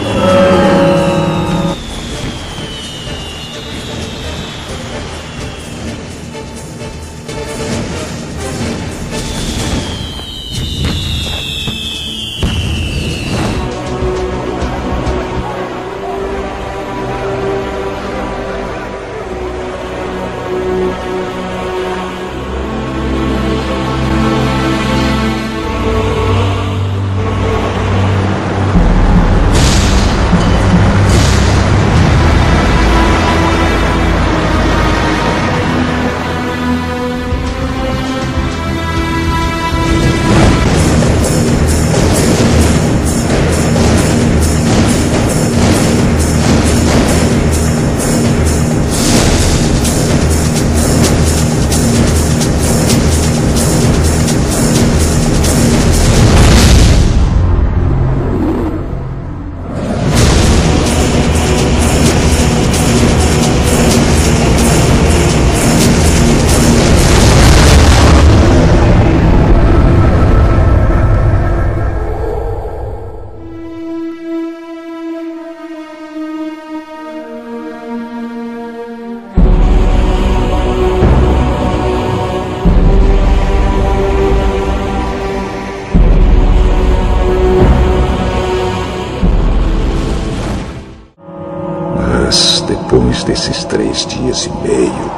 Depois desses 3 dias e meio,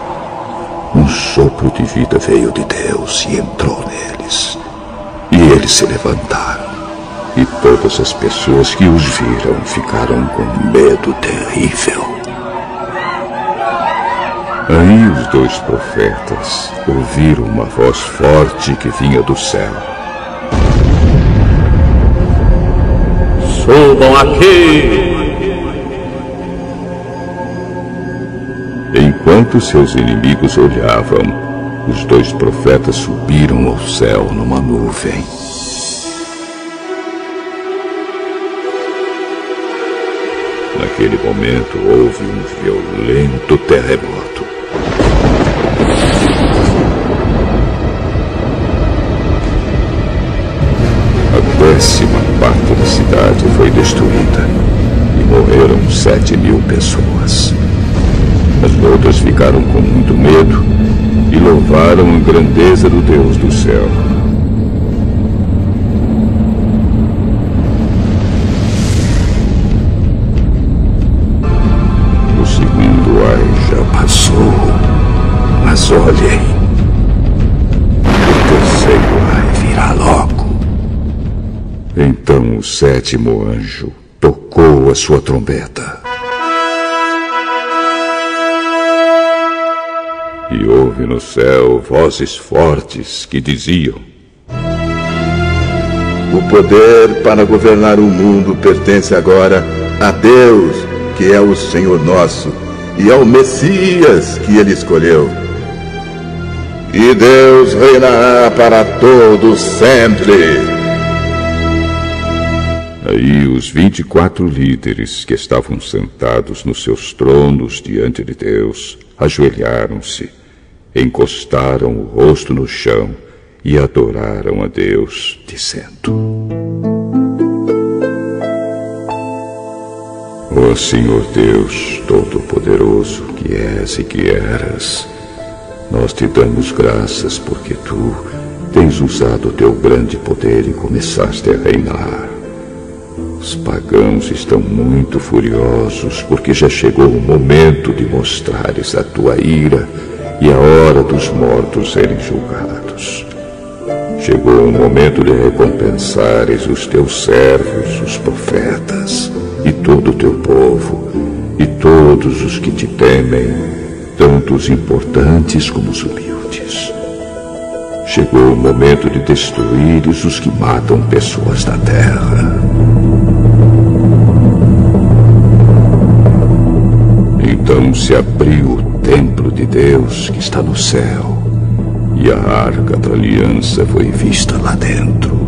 um sopro de vida veio de Deus e entrou neles. E eles se levantaram. E todas as pessoas que os viram ficaram com medo terrível. Aí os 2 profetas ouviram uma voz forte que vinha do céu. Subam aqui! Enquanto seus inimigos olhavam, os 2 profetas subiram ao céu numa nuvem. Naquele momento houve um violento terremoto. A 10ª parte da cidade foi destruída e morreram 7.000 pessoas. As outras ficaram com muito medo e louvaram a grandeza do Deus do céu. O segundo ai já passou, mas olhem, o terceiro ai virá logo. Então o 7º anjo tocou a sua trombeta. E houve no céu vozes fortes que diziam: o poder para governar o mundo pertence agora a Deus, que é o Senhor nosso, e ao Messias que ele escolheu. E Deus reinará para todos sempre. Aí os 24 líderes que estavam sentados nos seus tronos diante de Deus ajoelharam-se, encostaram o rosto no chão e adoraram a Deus, dizendo: Ó Senhor Deus Todo-Poderoso, que és e que eras, nós te damos graças porque tu tens usado o teu grande poder e começaste a reinar. Os pagãos estão muito furiosos porque já chegou o momento de mostrares a tua ira e a hora dos mortos serem julgados. Chegou o momento de recompensares os teus servos, os profetas, e todo o teu povo, e todos os que te temem, tanto os importantes como os humildes. Chegou o momento de destruires os que matam pessoas da terra. Então se abriu o templo de Deus que está no céu, e a arca da aliança foi vista lá dentro.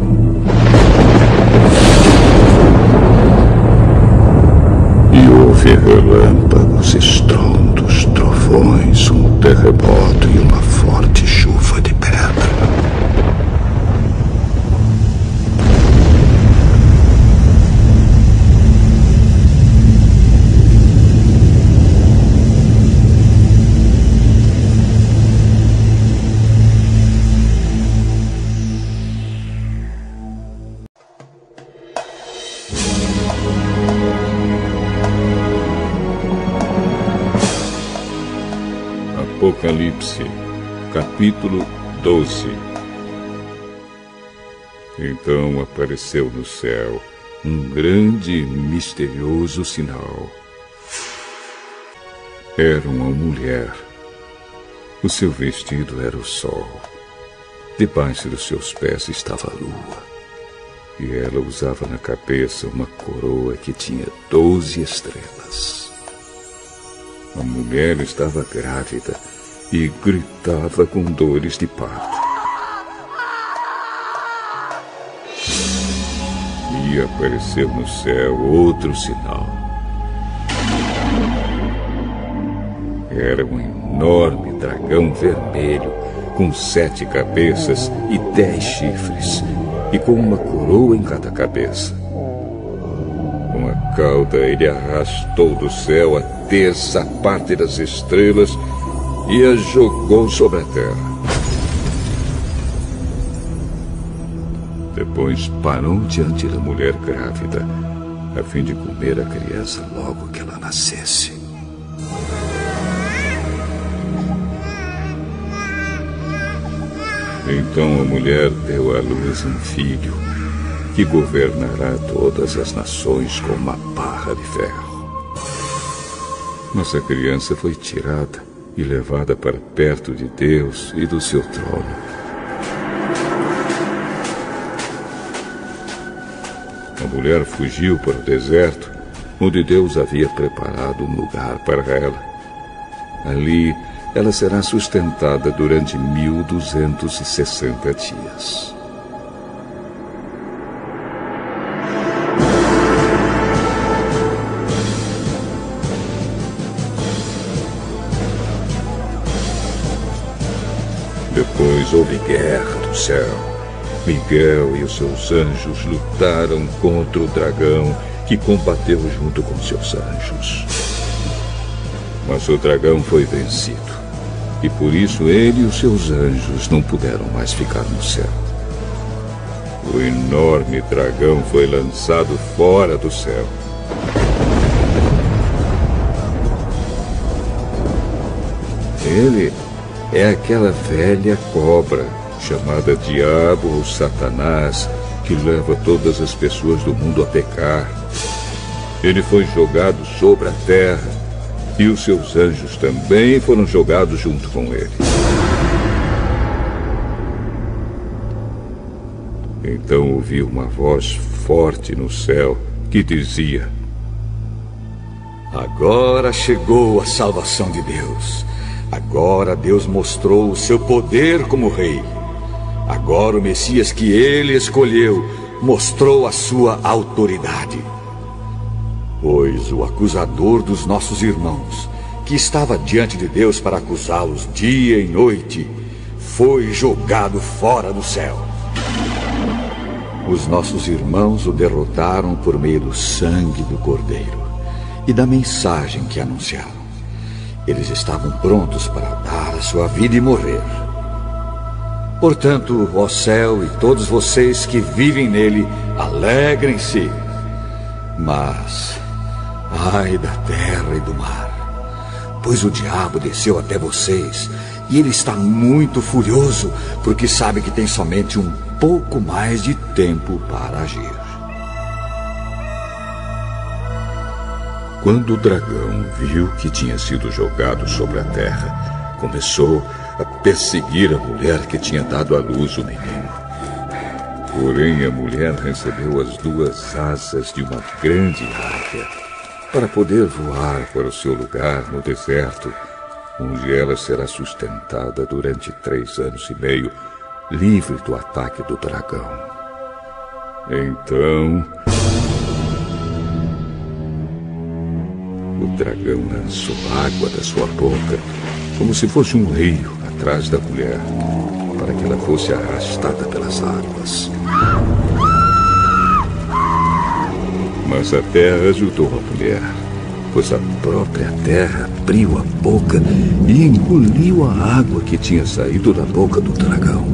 E houve relâmpagos, estrondos, trovões, um terremoto e uma forte chuva de pedra. Apocalipse, capítulo 12. Então apareceu no céu um grande e misterioso sinal. Era uma mulher. O seu vestido era o sol. Debaixo dos seus pés estava a lua. E ela usava na cabeça uma coroa que tinha 12 estrelas. A mulher estava grávida e gritava com dores de parto. E apareceu no céu outro sinal. Era um enorme dragão vermelho, com 7 cabeças e 10 chifres, e com uma coroa em cada cabeça. Com a cauda ele arrastou do céu a terça parte das estrelas e as jogou sobre a terra. Depois parou diante da mulher grávida, a fim de comer a criança logo que ela nascesse. Então a mulher deu à luz um filho, que governará todas as nações com uma barra de ferro. Mas a criança foi tirada e levada para perto de Deus e do seu trono. A mulher fugiu para o deserto, onde Deus havia preparado um lugar para ela. Ali, ela será sustentada durante 1260 dias. Depois houve guerra no céu. Miguel e os seus anjos lutaram contra o dragão, que combateu junto com seus anjos. Mas o dragão foi vencido, e por isso ele e os seus anjos não puderam mais ficar no céu. O enorme dragão foi lançado fora do céu. Ele é aquela velha cobra, chamada Diabo ou Satanás, que leva todas as pessoas do mundo a pecar. Ele foi jogado sobre a terra, e os seus anjos também foram jogados junto com ele. Então ouvi uma voz forte no céu que dizia: Agora chegou a salvação de Deus. Agora Deus mostrou o seu poder como rei. Agora o Messias que ele escolheu mostrou a sua autoridade. Pois o acusador dos nossos irmãos, que estava diante de Deus para acusá-los dia e noite, foi jogado fora do céu. Os nossos irmãos o derrotaram por meio do sangue do Cordeiro e da mensagem que anunciaram. Eles estavam prontos para dar a sua vida e morrer. Portanto, ó céu e todos vocês que vivem nele, alegrem-se. Mas, ai da terra e do mar, pois o diabo desceu até vocês, e ele está muito furioso, porque sabe que tem somente um pouco mais de tempo para agir. Quando o dragão viu que tinha sido jogado sobre a terra, começou a perseguir a mulher que tinha dado à luz o menino. Porém, a mulher recebeu as duas asas de uma grande águia para poder voar para o seu lugar no deserto, onde ela será sustentada durante 3 anos e meio, livre do ataque do dragão. Então, o dragão lançou água da sua boca, como se fosse um rio, atrás da mulher, para que ela fosse arrastada pelas águas. Mas a terra ajudou a mulher, pois a própria terra abriu a boca e engoliu a água que tinha saído da boca do dragão.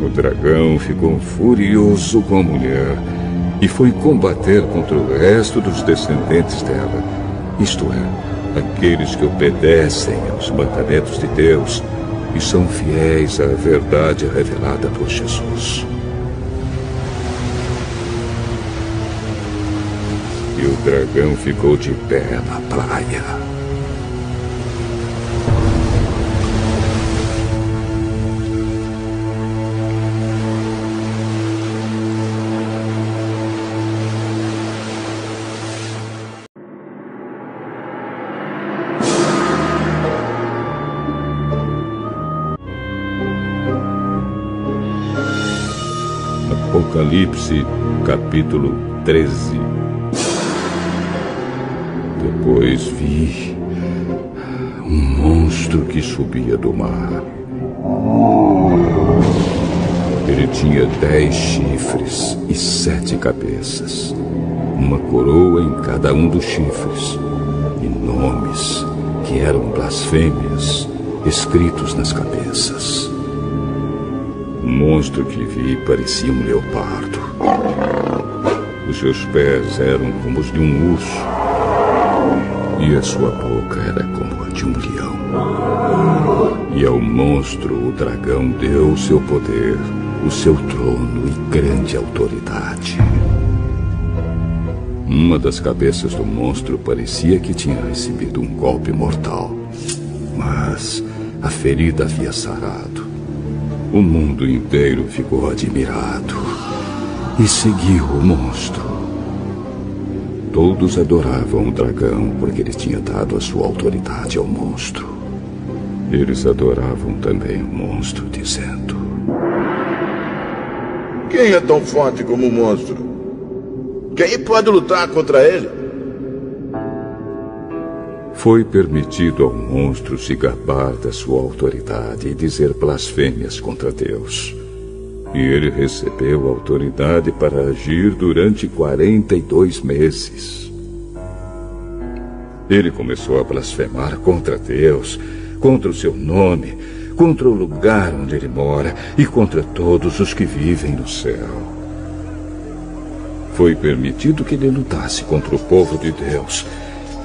O dragão ficou furioso com a mulher e foi combater contra o resto dos descendentes dela, isto é, aqueles que obedecem aos mandamentos de Deus e são fiéis à verdade revelada por Jesus. E o dragão ficou de pé na praia. Apocalipse, capítulo 13. Depois vi um monstro que subia do mar. Ele tinha 10 chifres e 7 cabeças, uma coroa em cada um dos chifres, e nomes que eram blasfêmias escritos nas cabeças. O monstro que vi parecia um leopardo. Os seus pés eram como os de um urso, e a sua boca era como a de um leão. E ao monstro o dragão deu o seu poder, o seu trono e grande autoridade. Uma das cabeças do monstro parecia que tinha recebido um golpe mortal, mas a ferida havia sarado. O mundo inteiro ficou admirado e seguiu o monstro. Todos adoravam o dragão porque ele tinha dado a sua autoridade ao monstro. Eles adoravam também o monstro, dizendo: quem é tão forte como o monstro? Quem pode lutar contra ele? Foi permitido ao monstro se gabar da sua autoridade e dizer blasfêmias contra Deus. E ele recebeu autoridade para agir durante 42 meses. Ele começou a blasfemar contra Deus, contra o seu nome, contra o lugar onde ele mora e contra todos os que vivem no céu. Foi permitido que ele lutasse contra o povo de Deus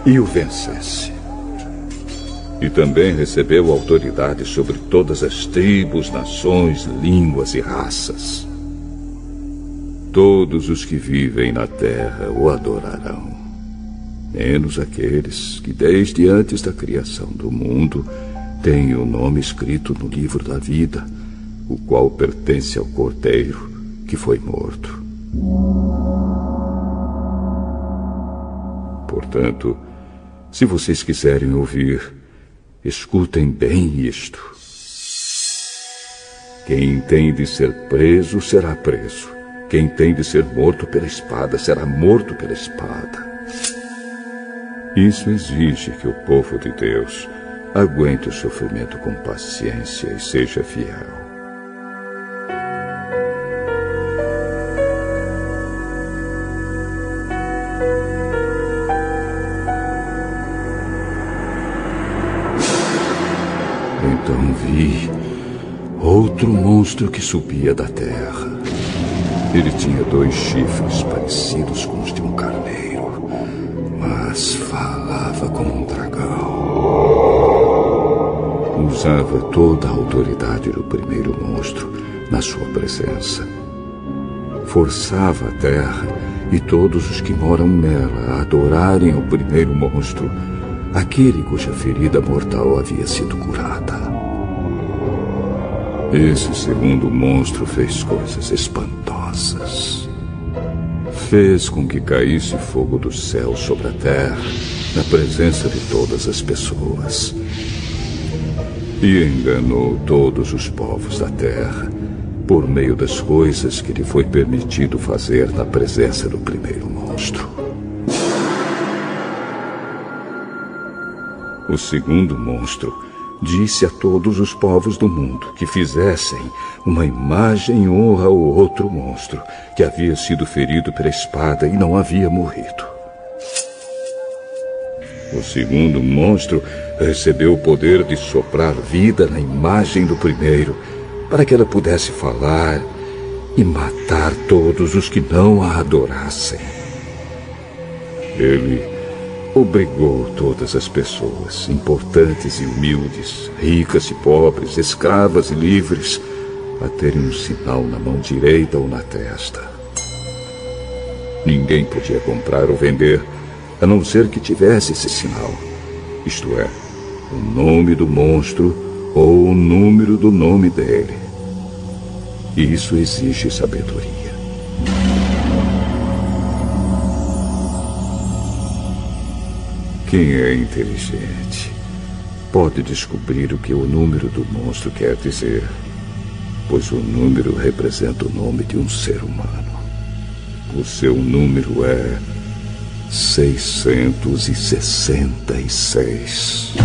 e o vencesse. E também recebeu autoridade sobre todas as tribos, nações, línguas e raças. Todos os que vivem na terra o adorarão, menos aqueles que desde antes da criação do mundo têm o nome escrito no livro da vida, o qual pertence ao Cordeiro que foi morto. Portanto, se vocês quiserem ouvir, escutem bem isto. Quem tem de ser preso será preso. Quem tem de ser morto pela espada será morto pela espada. Isso exige que o povo de Deus aguente o sofrimento com paciência e seja fiel. Então vi outro monstro que subia da terra. Ele tinha 2 chifres parecidos com os de um carneiro, mas falava como um dragão. Usava toda a autoridade do primeiro monstro na sua presença. Forçava a terra e todos os que moram nela a adorarem o primeiro monstro, aquele cuja ferida mortal havia sido curada. Esse segundo monstro fez coisas espantosas. Fez com que caísse fogo do céu sobre a terra, na presença de todas as pessoas. E enganou todos os povos da terra, por meio das coisas que lhe foi permitido fazer na presença do primeiro monstro. O segundo monstro disse a todos os povos do mundo que fizessem uma imagem em honra ao outro monstro, que havia sido ferido pela espada e não havia morrido. O segundo monstro recebeu o poder de soprar vida na imagem do primeiro, para que ela pudesse falar e matar todos os que não a adorassem. Ele obrigou todas as pessoas, importantes e humildes, ricas e pobres, escravas e livres, a terem um sinal na mão direita ou na testa. Ninguém podia comprar ou vender, a não ser que tivesse esse sinal, isto é, o nome do monstro ou o número do nome dele. E isso exige sabedoria. Quem é inteligente pode descobrir o que o número do monstro quer dizer, pois o número representa o nome de um ser humano. O seu número é 666.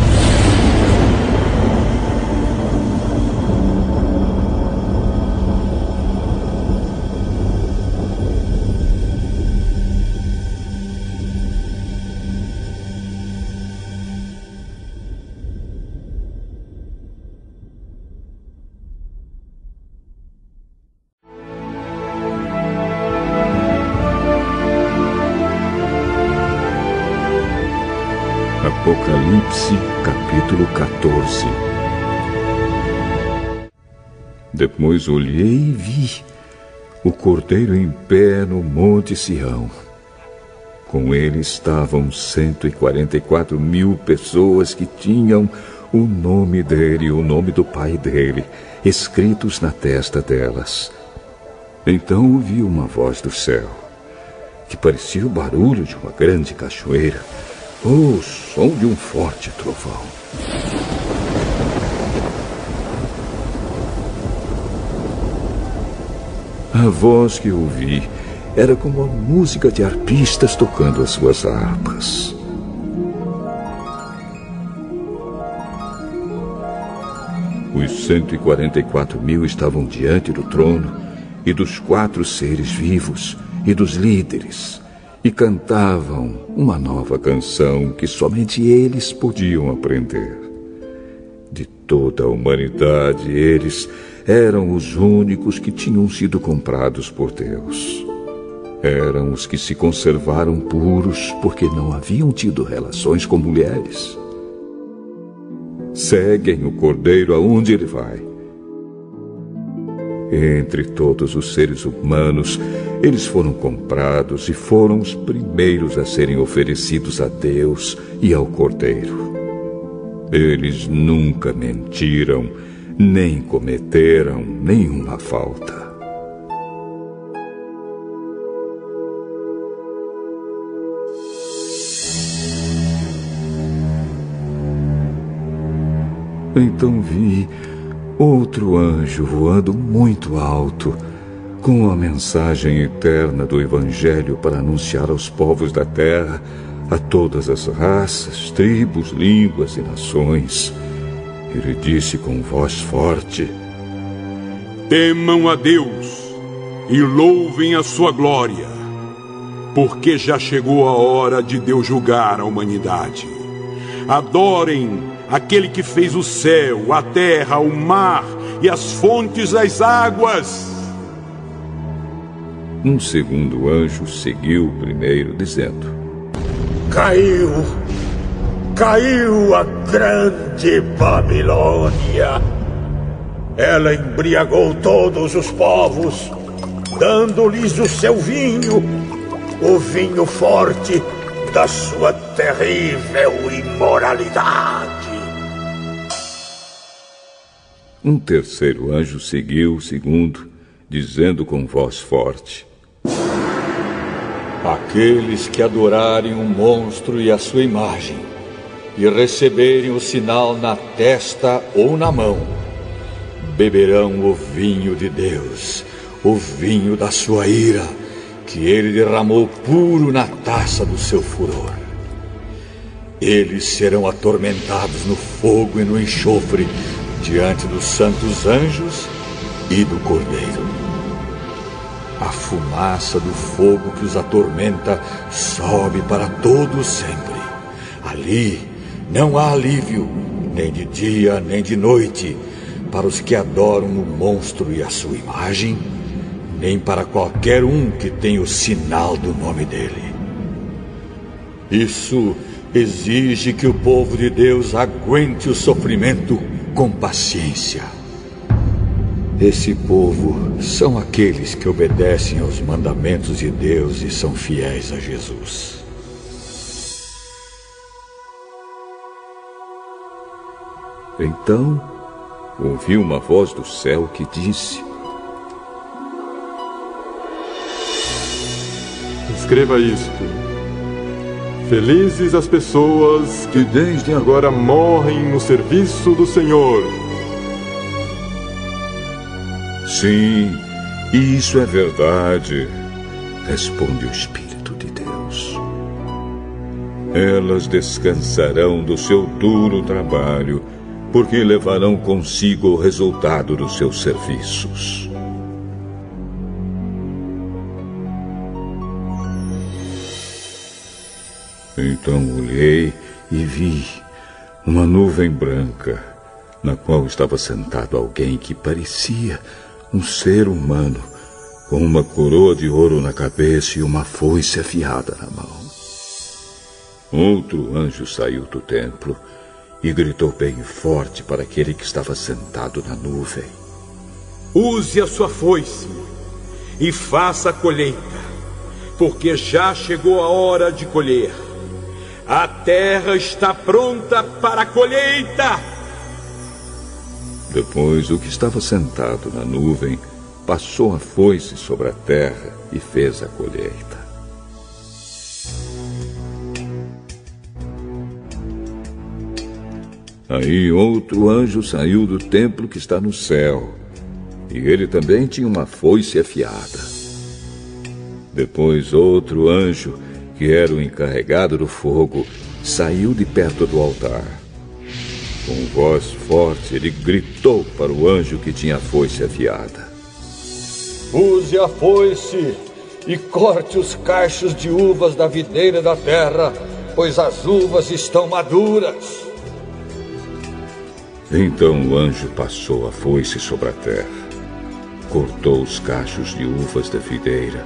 Apocalipse, capítulo 14. Depois olhei e vi o Cordeiro em pé no Monte Sião. Com ele estavam 144.000 pessoas que tinham o nome dele e o nome do pai dele escritos na testa delas. Então ouvi uma voz do céu, que parecia o barulho de uma grande cachoeira ou o som de um forte trovão. A voz que ouvi era como a música de arpistas tocando as suas harpas. Os 144.000 estavam diante do trono e dos 4 seres vivos e dos líderes, e cantavam uma nova canção que somente eles podiam aprender. De toda a humanidade, eles eram os únicos que tinham sido comprados por Deus. Eram os que se conservaram puros porque não haviam tido relações com mulheres. Seguem o Cordeiro aonde ele vai. Entre todos os seres humanos, eles foram comprados e foram os primeiros a serem oferecidos a Deus e ao Cordeiro. Eles nunca mentiram, nem cometeram nenhuma falta. Então vi outro anjo voando muito alto, com a mensagem eterna do Evangelho para anunciar aos povos da terra, a todas as raças, tribos, línguas e nações. Ele disse com voz forte: temam a Deus e louvem a sua glória, porque já chegou a hora de Deus julgar a humanidade. Adorem aquele que fez o céu, a terra, o mar e as fontes das águas. Um segundo anjo seguiu o primeiro, dizendo: Caiu a grande Babilônia. Ela embriagou todos os povos, dando-lhes o seu vinho, o vinho forte da sua terrível imoralidade. Um terceiro anjo seguiu o segundo, dizendo com voz forte: aqueles que adorarem o monstro e a sua imagem, e receberem o sinal na testa ou na mão, beberão o vinho de Deus, o vinho da sua ira, que ele derramou puro na taça do seu furor. Eles serão atormentados no fogo e no enxofre, diante dos santos anjos e do Cordeiro. A fumaça do fogo que os atormenta sobe para todo sempre. Ali não há alívio, nem de dia nem de noite, para os que adoram o monstro e a sua imagem, nem para qualquer um que tem o sinal do nome dele. Isso exige que o povo de Deus aguente o sofrimento com paciência. Esse povo são aqueles que obedecem aos mandamentos de Deus e são fiéis a Jesus. Então, ouvi uma voz do céu que disse: escreva isto: felizes as pessoas que desde agora morrem no serviço do Senhor. Sim, isso é verdade, responde o Espírito de Deus. Elas descansarão do seu duro trabalho, porque levarão consigo o resultado dos seus serviços. Então olhei e vi uma nuvem branca, na qual estava sentado alguém que parecia um ser humano, com uma coroa de ouro na cabeça e uma foice afiada na mão. Outro anjo saiu do templo e gritou bem forte para aquele que estava sentado na nuvem: use a sua foice e faça a colheita. porque já chegou a hora de colher. A terra está pronta para a colheita. Depois, o que estava sentado na nuvem passou a foice sobre a terra e fez a colheita. Aí outro anjo saiu do templo que está no céu, e ele também tinha uma foice afiada. Depois outro anjo, que era o encarregado do fogo, saiu de perto do altar. Com voz forte, ele gritou para o anjo que tinha a foice afiada: Use a foice e corte os cachos de uvas da videira da terra, pois as uvas estão maduras. Então o anjo passou a foice sobre a terra, cortou os cachos de uvas da videira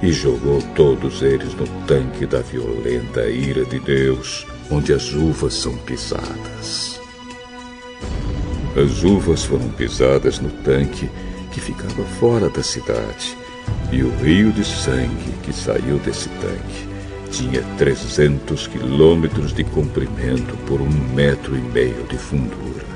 e jogou todos eles no tanque da violenta ira de Deus, onde as uvas são pisadas. As uvas foram pisadas no tanque que ficava fora da cidade, e o rio de sangue que saiu desse tanque tinha 300 quilômetros de comprimento por 1,5 metro de fundura.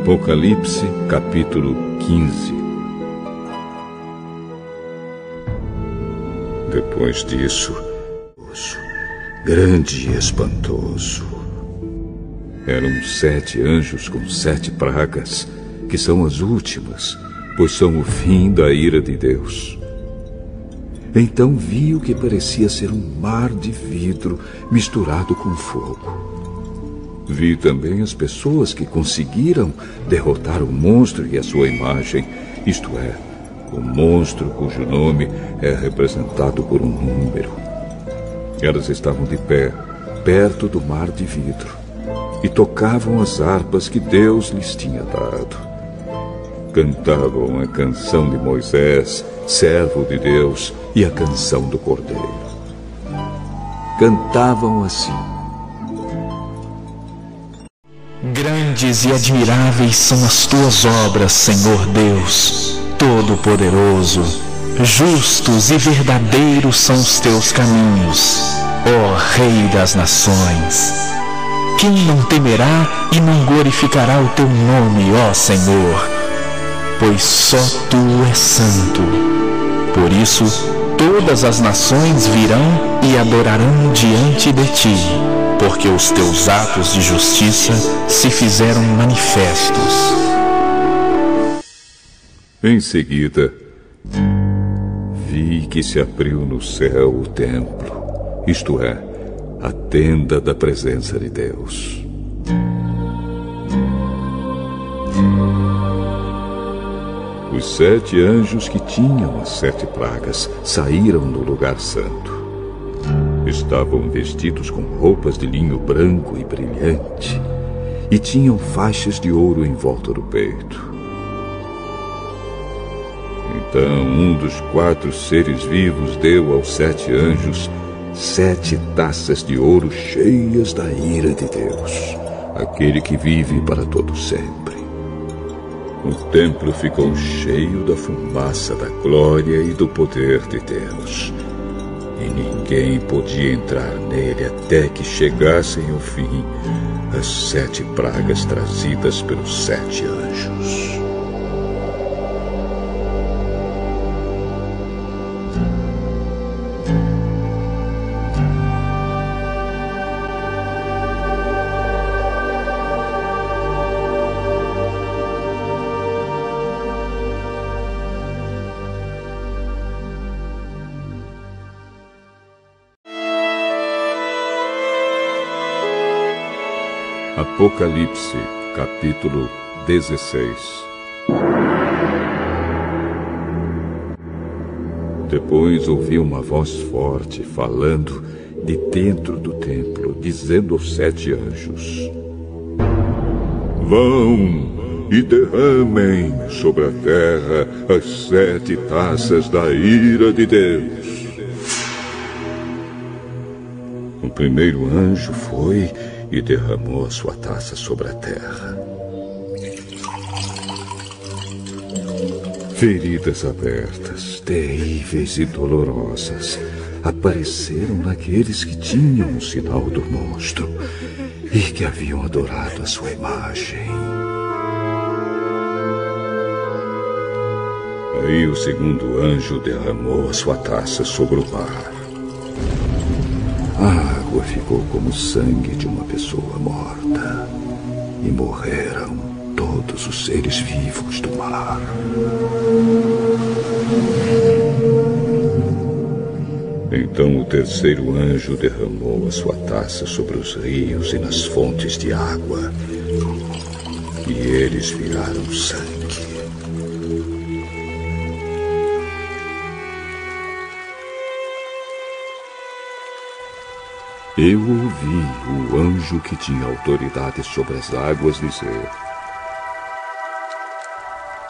Apocalipse, capítulo 15. Depois disso, grande e espantoso. Eram 7 anjos com 7 pragas, que são as últimas, pois são o fim da ira de Deus. Então vi o que parecia ser um mar de vidro misturado com fogo. Vi também as pessoas que conseguiram derrotar o monstro e a sua imagem, isto é, o monstro cujo nome é representado por um número. Elas estavam de pé, perto do mar de vidro, e tocavam as harpas que Deus lhes tinha dado. Cantavam a canção de Moisés, servo de Deus, e a canção do Cordeiro. Cantavam assim: Grandes e admiráveis são as tuas obras, Senhor Deus, Todo-Poderoso. Justos e verdadeiros são os teus caminhos, ó Rei das Nações. Quem não temerá e não glorificará o teu nome, ó Senhor? Pois só tu és santo. Por isso, todas as nações virão e adorarão diante de ti, porque os teus atos de justiça se fizeram manifestos. Em seguida, vi que se abriu no céu o templo, isto é, a tenda da presença de Deus. Os 7 anjos que tinham as 7 pragas saíram do lugar santo. Estavam vestidos com roupas de linho branco e brilhante, e tinham faixas de ouro em volta do peito. Então um dos 4 seres vivos deu aos 7 anjos 7 taças de ouro cheias da ira de Deus, aquele que vive para todo sempre. O templo ficou cheio da fumaça da glória e do poder de Deus, e ninguém podia entrar nele até que chegassem ao fim as 7 pragas trazidas pelos 7 anjos. Apocalipse, capítulo 16. Depois ouvi uma voz forte falando de dentro do templo, dizendo aos 7 anjos: vão e derramem sobre a terra as 7 taças da ira de Deus. O primeiro anjo foi e derramou a sua taça sobre a terra. Feridas abertas, terríveis e dolorosas, apareceram naqueles que tinham o sinal do monstro e que haviam adorado a sua imagem. Aí o segundo anjo derramou a sua taça sobre o mar. A água ficou como o sangue de uma pessoa morta, e morreram todos os seres vivos do mar. Então o terceiro anjo derramou a sua taça sobre os rios e nas fontes de água, e eles viraram sangue. Eu ouvi o anjo que tinha autoridade sobre as águas dizer: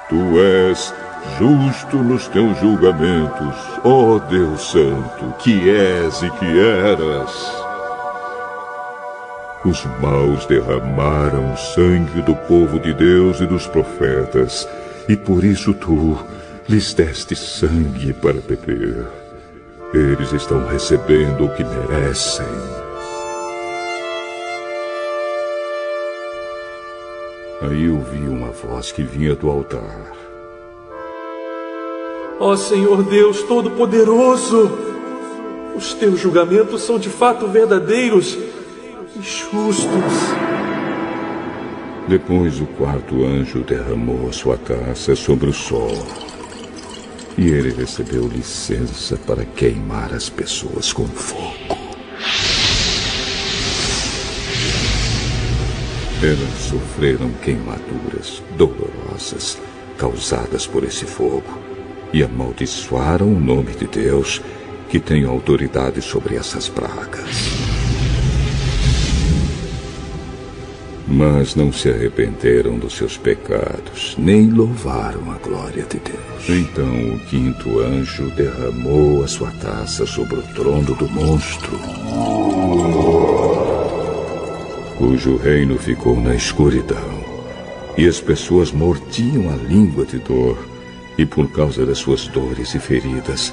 Tu és justo nos teus julgamentos, ó Deus Santo, que és e que eras. Os maus derramaram o sangue do povo de Deus e dos profetas, e por isso tu lhes deste sangue para beber. Eles estão recebendo o que merecem. Aí ouvi uma voz que vinha do altar. Ó Senhor Deus Todo-Poderoso, os teus julgamentos são de fato verdadeiros e justos. Depois o quarto anjo derramou a sua taça sobre o sol, e ele recebeu licença para queimar as pessoas com fogo. Elas sofreram queimaduras dolorosas causadas por esse fogo e amaldiçoaram o nome de Deus, que tem autoridade sobre essas pragas. Mas não se arrependeram dos seus pecados, nem louvaram a glória de Deus. Então o quinto anjo derramou a sua taça sobre o trono do monstro, cujo reino ficou na escuridão, e as pessoas mordiam a língua de dor, e por causa das suas dores e feridas,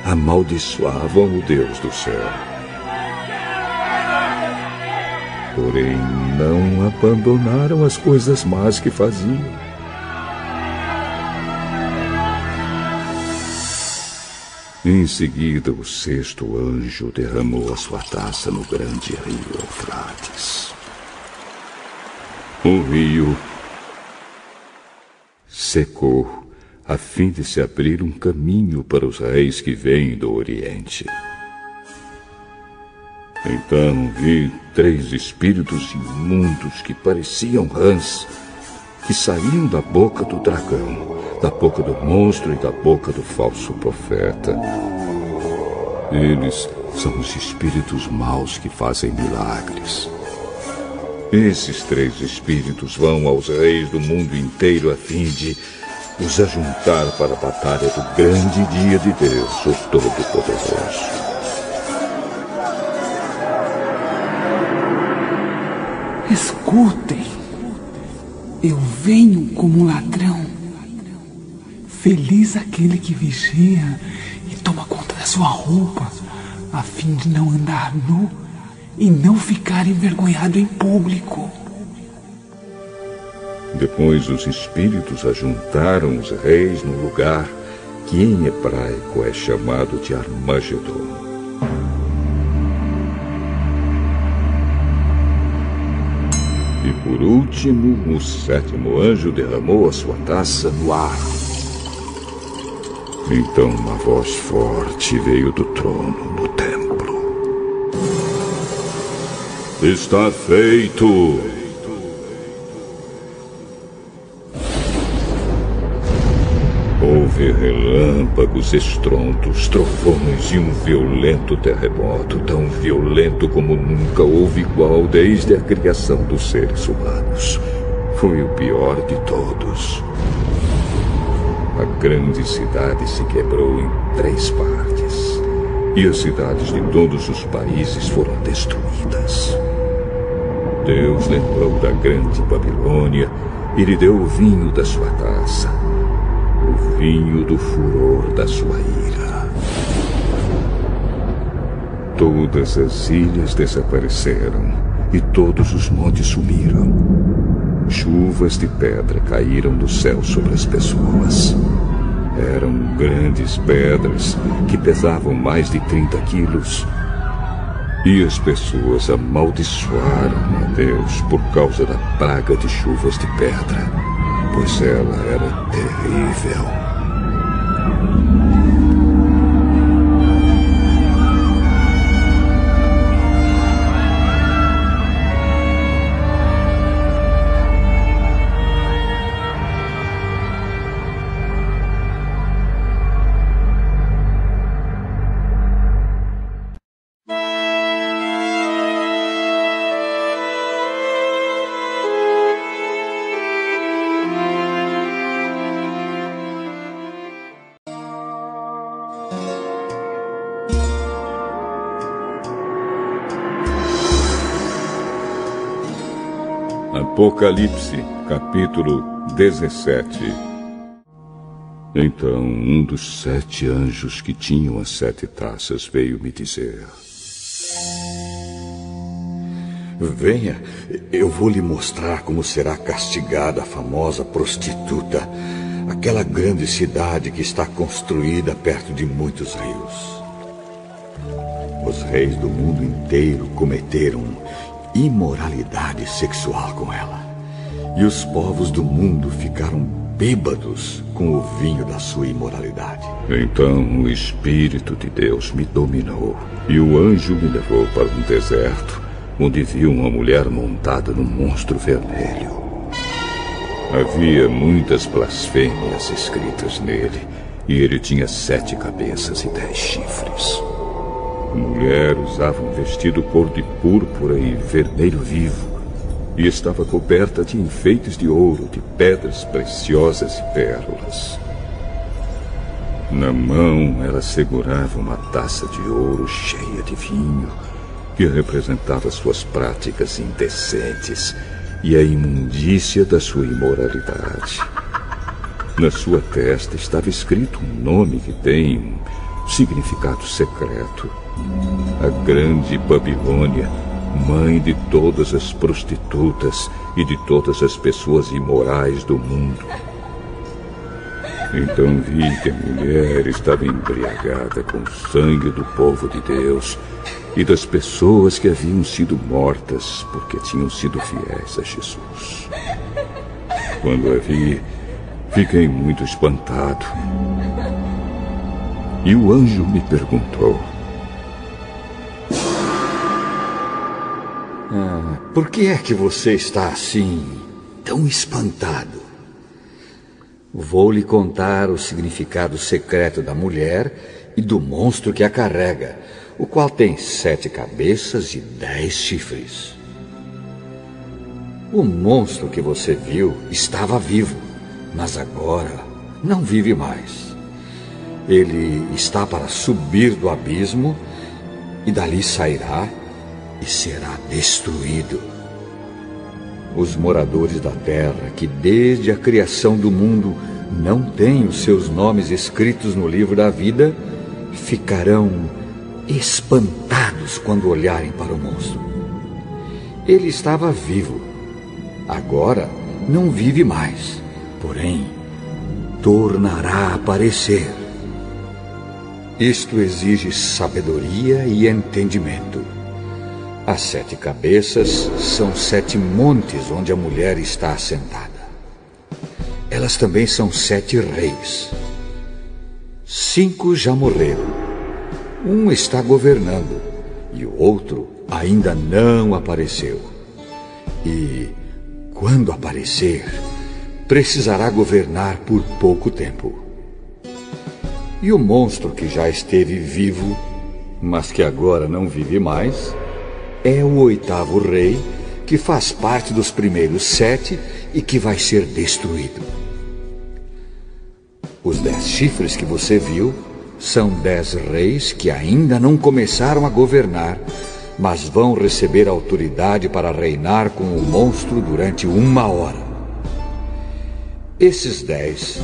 amaldiçoavam o Deus do céu. Porém, não abandonaram as coisas más que faziam. Em seguida, o sexto anjo derramou a sua taça no grande rio Eufrates. O rio secou, a fim de se abrir um caminho para os reis que vêm do Oriente. Então vi 3 espíritos imundos que pareciam rãs, que saíam da boca do dragão, da boca do monstro e da boca do falso profeta. Eles são os espíritos maus que fazem milagres. Esses 3 espíritos vão aos reis do mundo inteiro a fim de os ajuntar para a batalha do grande dia de Deus, o Todo-Poderoso. Escutem, eu venho como um ladrão. Feliz aquele que vigia e toma conta da sua roupa, a fim de não andar nu e não ficar envergonhado em público. Depois os espíritos ajuntaram os reis no lugar que em hebraico é chamado de Armagedon. E por último, o 7º anjo derramou a sua taça no ar. Então uma voz forte veio do trono no templo. Está feito! Houve relâmpagos relâmpagos, estrondos, trovões e um violento terremoto, tão violento como nunca houve igual desde a criação dos seres humanos. Foi o pior de todos. A grande cidade se quebrou em 3 partes, e as cidades de todos os países foram destruídas. Deus lembrou da grande Babilônia e lhe deu o vinho da sua taça, o vinho do furor da sua ira. Todas as ilhas desapareceram e todos os montes sumiram. Chuvas de pedra caíram do céu sobre as pessoas. Eram grandes pedras que pesavam mais de 30 quilos. E as pessoas amaldiçoaram a Deus por causa da praga de chuvas de pedra, pois ela era terrível. Apocalipse, capítulo 17. Então um dos 7 anjos que tinham as 7 taças veio me dizer: Venha, eu vou lhe mostrar como será castigada a famosa prostituta, aquela grande cidade que está construída perto de muitos rios. Os reis do mundo inteiro cometeram imoralidade sexual com ela, e os povos do mundo ficaram bêbados com o vinho da sua imoralidade. Então o Espírito de Deus me dominou, e o anjo me levou para um deserto, onde vi uma mulher montada num monstro vermelho. Havia muitas blasfêmias escritas nele, e ele tinha 7 cabeças e 10 chifres. A mulher usava um vestido cor de púrpura e vermelho vivo, e estava coberta de enfeites de ouro, de pedras preciosas e pérolas. Na mão ela segurava uma taça de ouro cheia de vinho, que representava suas práticas indecentes e a imundícia da sua imoralidade. Na sua testa estava escrito um nome que tem um significado secreto: a Grande Babilônia, mãe de todas as prostitutas e de todas as pessoas imorais do mundo. Então vi que a mulher estava embriagada com o sangue do povo de Deus e das pessoas que haviam sido mortas porque tinham sido fiéis a Jesus. Quando a vi, fiquei muito espantado. E o anjo me perguntou: por que é que você está assim, tão espantado? Vou lhe contar o significado secreto da mulher e do monstro que a carrega, o qual tem 7 cabeças e 10 chifres. O monstro que você viu estava vivo, mas agora não vive mais. Ele está para subir do abismo e dali sairá e será destruído. Os moradores da terra, que desde a criação do mundo não têm os seus nomes escritos no livro da vida, ficarão espantados quando olharem para o monstro. Ele estava vivo, agora não vive mais, porém tornará a aparecer. Isto exige sabedoria e entendimento. As 7 cabeças são 7 montes onde a mulher está assentada. Elas também são 7 reis. 5 já morreram. Um está governando e o outro ainda não apareceu. E, quando aparecer, precisará governar por pouco tempo. E o monstro que já esteve vivo, mas que agora não vive mais, é o 8º rei, que faz parte dos primeiros 7 e que vai ser destruído. Os 10 chifres que você viu são 10 reis que ainda não começaram a governar, mas vão receber autoridade para reinar com o monstro durante 1 hora. Esses 10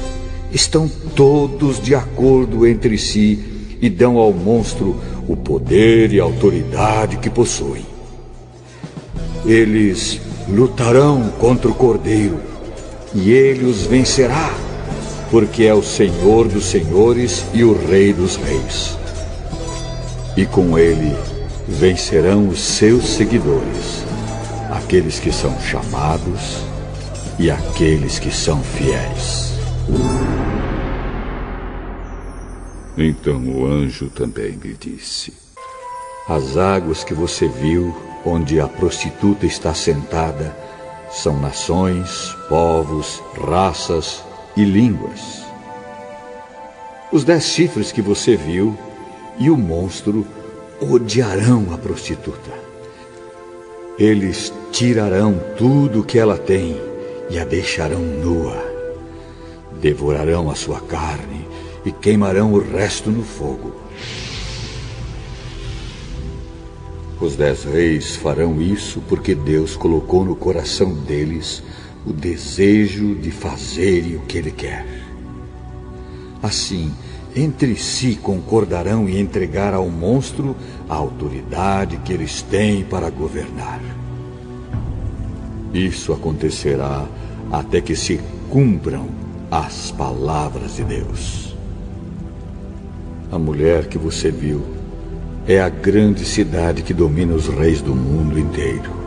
estão todos de acordo entre si e dão ao monstro o poder e a autoridade que possuem. Eles lutarão contra o Cordeiro e ele os vencerá, porque é o Senhor dos senhores e o Rei dos reis. E com ele vencerão os seus seguidores, aqueles que são chamados e aqueles que são fiéis. Então o anjo também me disse: as águas que você viu, onde a prostituta está sentada, são nações, povos, raças e línguas. Os 10 chifres que você viu e o monstro odiarão a prostituta. Eles tirarão tudo o que ela tem e a deixarão nua. Devorarão a sua carne e queimarão o resto no fogo. Os 10 reis farão isso porque Deus colocou no coração deles o desejo de fazerem o que Ele quer. Assim, entre si concordarão em entregar ao monstro a autoridade que eles têm para governar. Isso acontecerá até que se cumpram as palavras de Deus. A mulher que você viu é a grande cidade que domina os reis do mundo inteiro.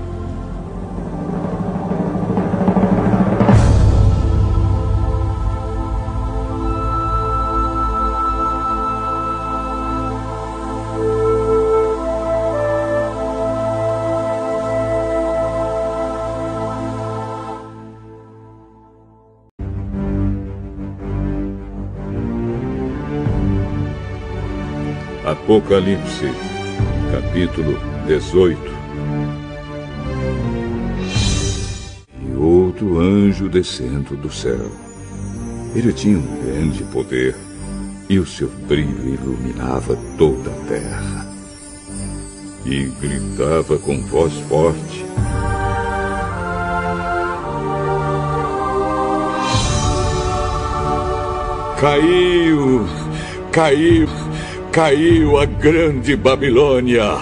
Apocalipse, capítulo 18. E outro anjo descendo do céu. Ele tinha um grande poder, e o seu brilho iluminava toda a terra. E gritava com voz forte: Caiu! Caiu! Caiu a grande Babilônia.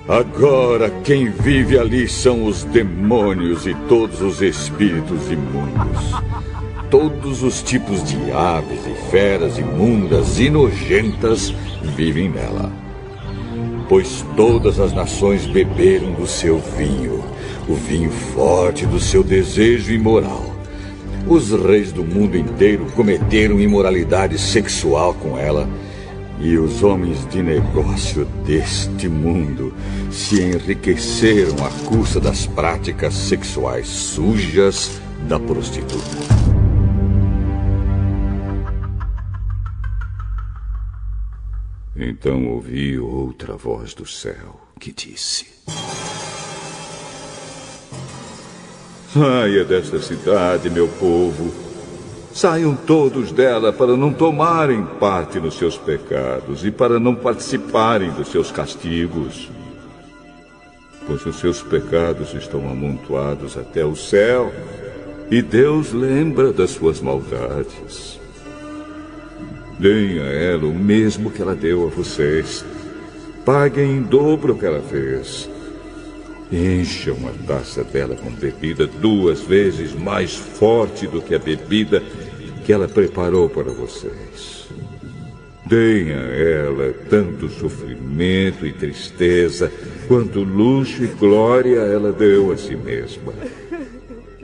Agora quem vive ali são os demônios e todos os espíritos imundos. Todos os tipos de aves e feras imundas e nojentas vivem nela. Pois todas as nações beberam do seu vinho, o vinho forte do seu desejo imoral. Os reis do mundo inteiro cometeram imoralidade sexual com ela. E os homens de negócio deste mundo se enriqueceram à custa das práticas sexuais sujas da prostituta. Então ouvi outra voz do céu que disse: saia desta cidade, meu povo. Saiam todos dela para não tomarem parte nos seus pecados e para não participarem dos seus castigos. Pois os seus pecados estão amontoados até o céu e Deus lembra das suas maldades. Deem a ela o mesmo que ela deu a vocês. Paguem em dobro o que ela fez. Encham a taça dela com bebida 2 vezes mais forte do que a bebida que ela preparou para vocês. Deem a ela tanto sofrimento e tristeza, quanto luxo e glória ela deu a si mesma.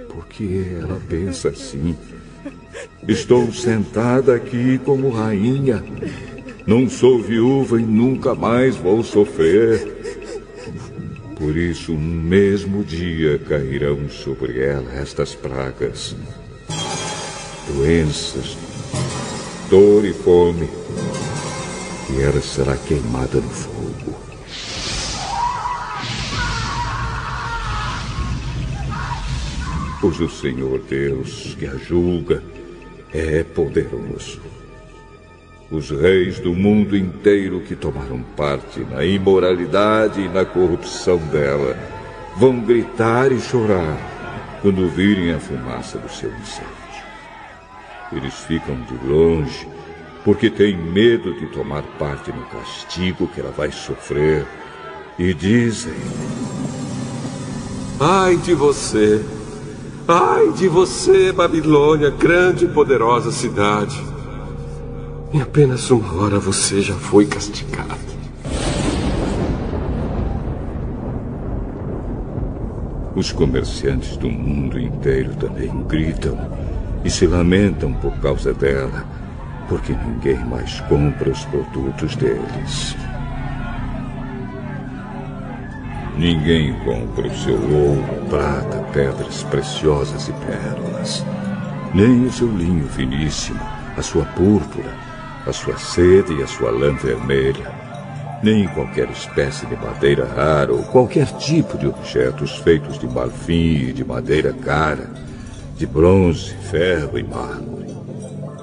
Porque ela pensa assim: estou sentada aqui como rainha, não sou viúva e nunca mais vou sofrer. Por isso, no mesmo dia cairão sobre ela estas pragas: doenças, dor e fome, e ela será queimada no fogo. Pois o Senhor Deus, que a julga, é poderoso. Os reis do mundo inteiro que tomaram parte na imoralidade e na corrupção dela vão gritar e chorar quando virem a fumaça do seu incêndio. Eles ficam de longe porque têm medo de tomar parte no castigo que ela vai sofrer e dizem: Ai de você! Ai de você, Babilônia, grande e poderosa cidade! Em apenas uma hora você já foi castigado. Os comerciantes do mundo inteiro também gritam e se lamentam por causa dela, porque ninguém mais compra os produtos deles. Ninguém compra o seu ouro, prata, pedras preciosas e pérolas, nem o seu linho finíssimo, a sua púrpura, a sua seda e a sua lã vermelha, nem qualquer espécie de madeira rara ou qualquer tipo de objetos feitos de marfim e de madeira cara, de bronze, ferro e mármore,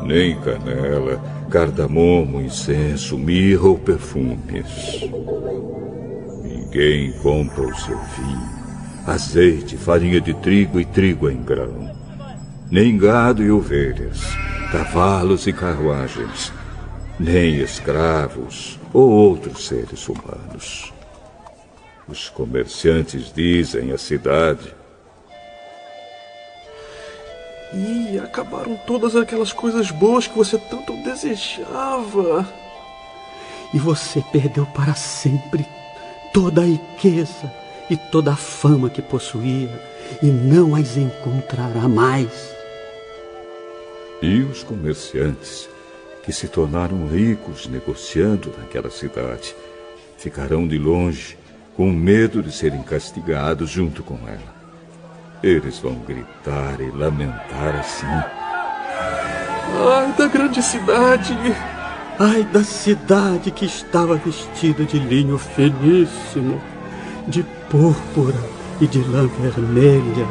nem canela, cardamomo, incenso, mirra ou perfumes. Ninguém compra o seu vinho, azeite, farinha de trigo e trigo em grão, nem gado e ovelhas, cavalos e carruagens, nem escravos ou outros seres humanos. Os comerciantes dizem à cidade: E acabaram todas aquelas coisas boas que você tanto desejava. E você perdeu para sempre toda a riqueza e toda a fama que possuía, e não as encontrará mais. E os comerciantes, que se tornaram ricos negociando naquela cidade, ficarão de longe, com medo de serem castigados junto com ela. Eles vão gritar e lamentar assim: Ai da grande cidade! Ai da cidade que estava vestida de linho finíssimo, de púrpura e de lã vermelha,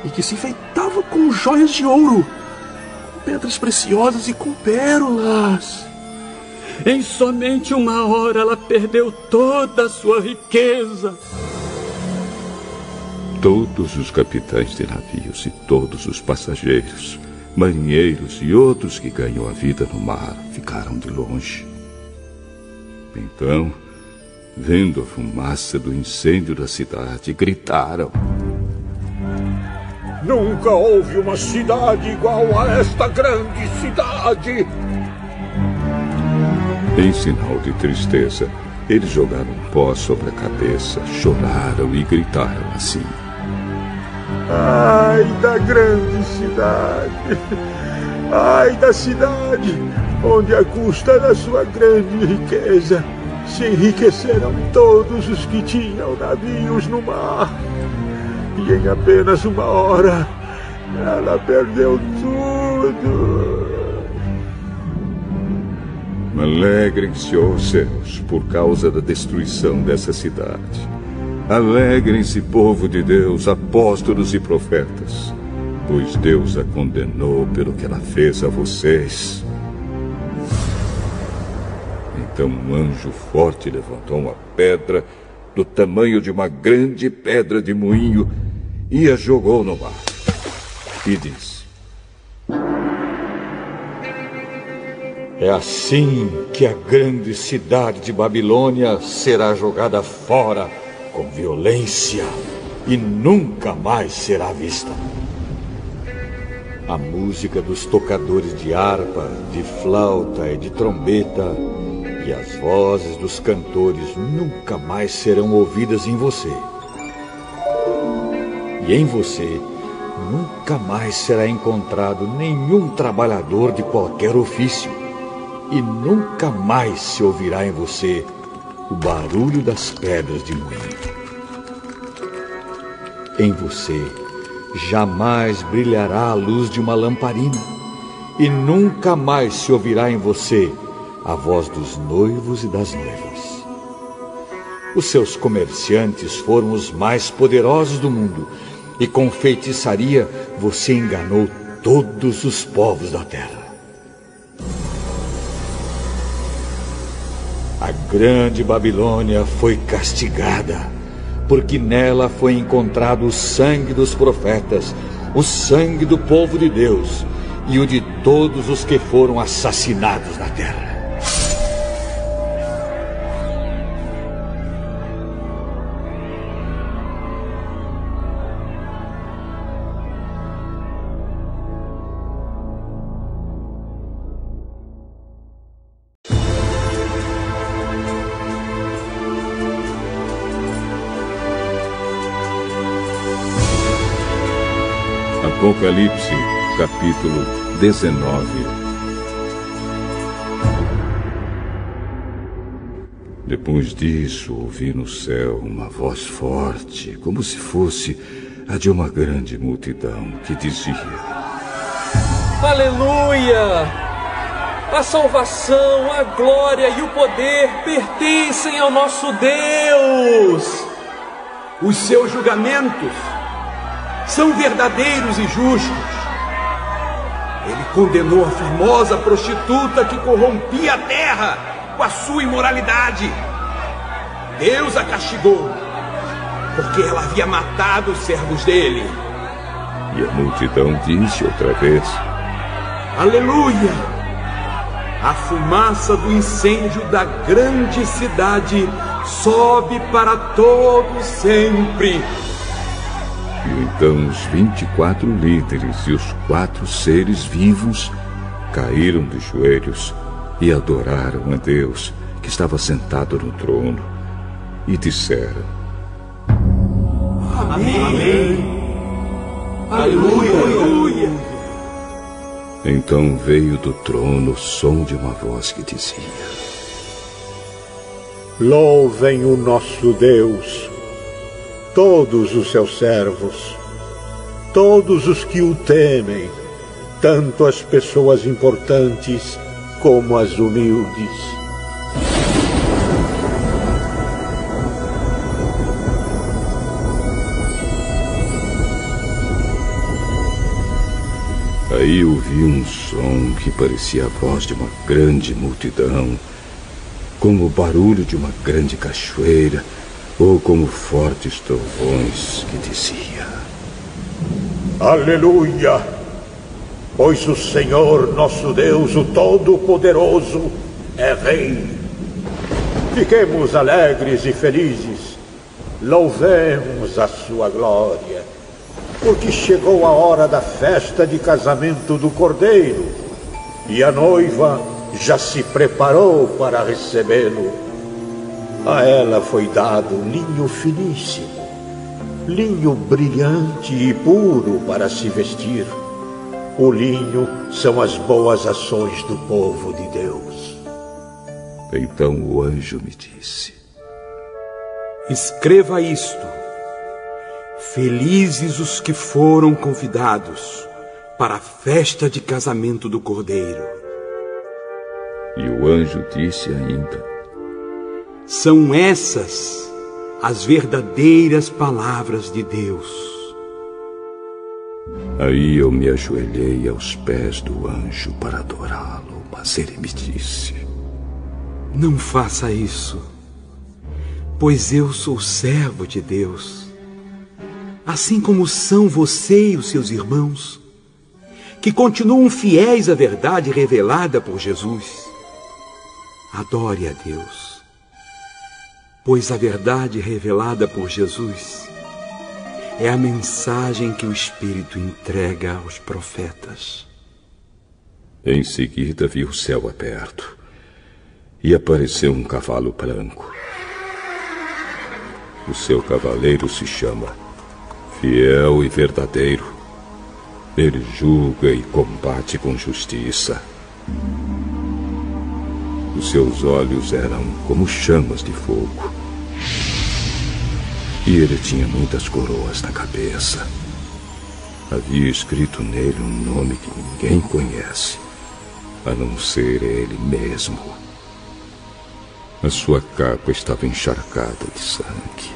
e que se enfeitava com joias de ouro, com pedras preciosas e com pérolas. Em somente uma hora ela perdeu toda a sua riqueza. Todos os capitães de navios e todos os passageiros, marinheiros e outros que ganham a vida no mar ficaram de longe. Então, vendo a fumaça do incêndio da cidade, gritaram: Nunca houve uma cidade igual a esta grande cidade! Em sinal de tristeza, eles jogaram pó sobre a cabeça, choraram e gritaram assim: Ai da grande cidade! Ai da cidade, onde à custa da sua grande riqueza se enriqueceram todos os que tinham navios no mar. E em apenas uma hora, ela perdeu tudo. Alegrem-se, ó céus, por causa da destruição dessa cidade. Alegrem-se, povo de Deus, apóstolos e profetas, pois Deus a condenou pelo que ela fez a vocês. Então um anjo forte levantou uma pedra do tamanho de uma grande pedra de moinho e a jogou no mar. E disse: É assim que a grande cidade de Babilônia será jogada fora com violência e nunca mais será vista. A música dos tocadores de harpa, de flauta e de trombeta e as vozes dos cantores nunca mais serão ouvidas em você. E em você nunca mais será encontrado nenhum trabalhador de qualquer ofício. E nunca mais se ouvirá em você o barulho das pedras de moinho. Em você jamais brilhará a luz de uma lamparina, e nunca mais se ouvirá em você a voz dos noivos e das noivas. Os seus comerciantes foram os mais poderosos do mundo, e com feitiçaria você enganou todos os povos da terra. A grande Babilônia foi castigada, porque nela foi encontrado o sangue dos profetas, o sangue do povo de Deus e o de todos os que foram assassinados na terra. Apocalipse, capítulo 19. Depois disso, ouvi no céu uma voz forte, como se fosse a de uma grande multidão, que dizia: Aleluia! A salvação, a glória e o poder pertencem ao nosso Deus! Os seus julgamentos são verdadeiros e justos. Ele condenou a famosa prostituta que corrompia a terra com a sua imoralidade. Deus a castigou, porque ela havia matado os servos dele. E a multidão disse outra vez: Aleluia! A fumaça do incêndio da grande cidade sobe para todo sempre. E então os 24 líderes e os 4 seres vivos caíram de joelhos e adoraram a Deus, que estava sentado no trono, e disseram: Amém! Amém. Aleluia! Aleluia! Então veio do trono o som de uma voz que dizia: Louvem o nosso Deus, todos os seus servos, todos os que o temem, tanto as pessoas importantes como as humildes. Aí ouvi um som que parecia a voz de uma grande multidão, como o barulho de uma grande cachoeira, ou como fortes trovões, que dizia: Aleluia! Pois o Senhor nosso Deus, o Todo-Poderoso, é Rei. Fiquemos alegres e felizes, louvemos a sua glória, porque chegou a hora da festa de casamento do Cordeiro, e a noiva já se preparou para recebê-lo. A ela foi dado linho finíssimo, linho brilhante e puro para se vestir. O linho são as boas ações do povo de Deus. Então o anjo me disse: Escreva isto: felizes os que foram convidados para a festa de casamento do Cordeiro. E o anjo disse ainda: São essas as verdadeiras palavras de Deus. Aí eu me ajoelhei aos pés do anjo para adorá-lo, mas ele me disse: Não faça isso, pois eu sou servo de Deus, assim como são você e os seus irmãos, que continuam fiéis à verdade revelada por Jesus. Adore a Deus, pois a verdade revelada por Jesus é a mensagem que o Espírito entrega aos profetas. Em seguida vi o céu aberto e apareceu um cavalo branco. O seu cavaleiro se chama Fiel e Verdadeiro. Ele julga e combate com justiça. Os seus olhos eram como chamas de fogo. E ele tinha muitas coroas na cabeça. Havia escrito nele um nome que ninguém conhece, a não ser ele mesmo, A sua capa estava encharcada de sangue.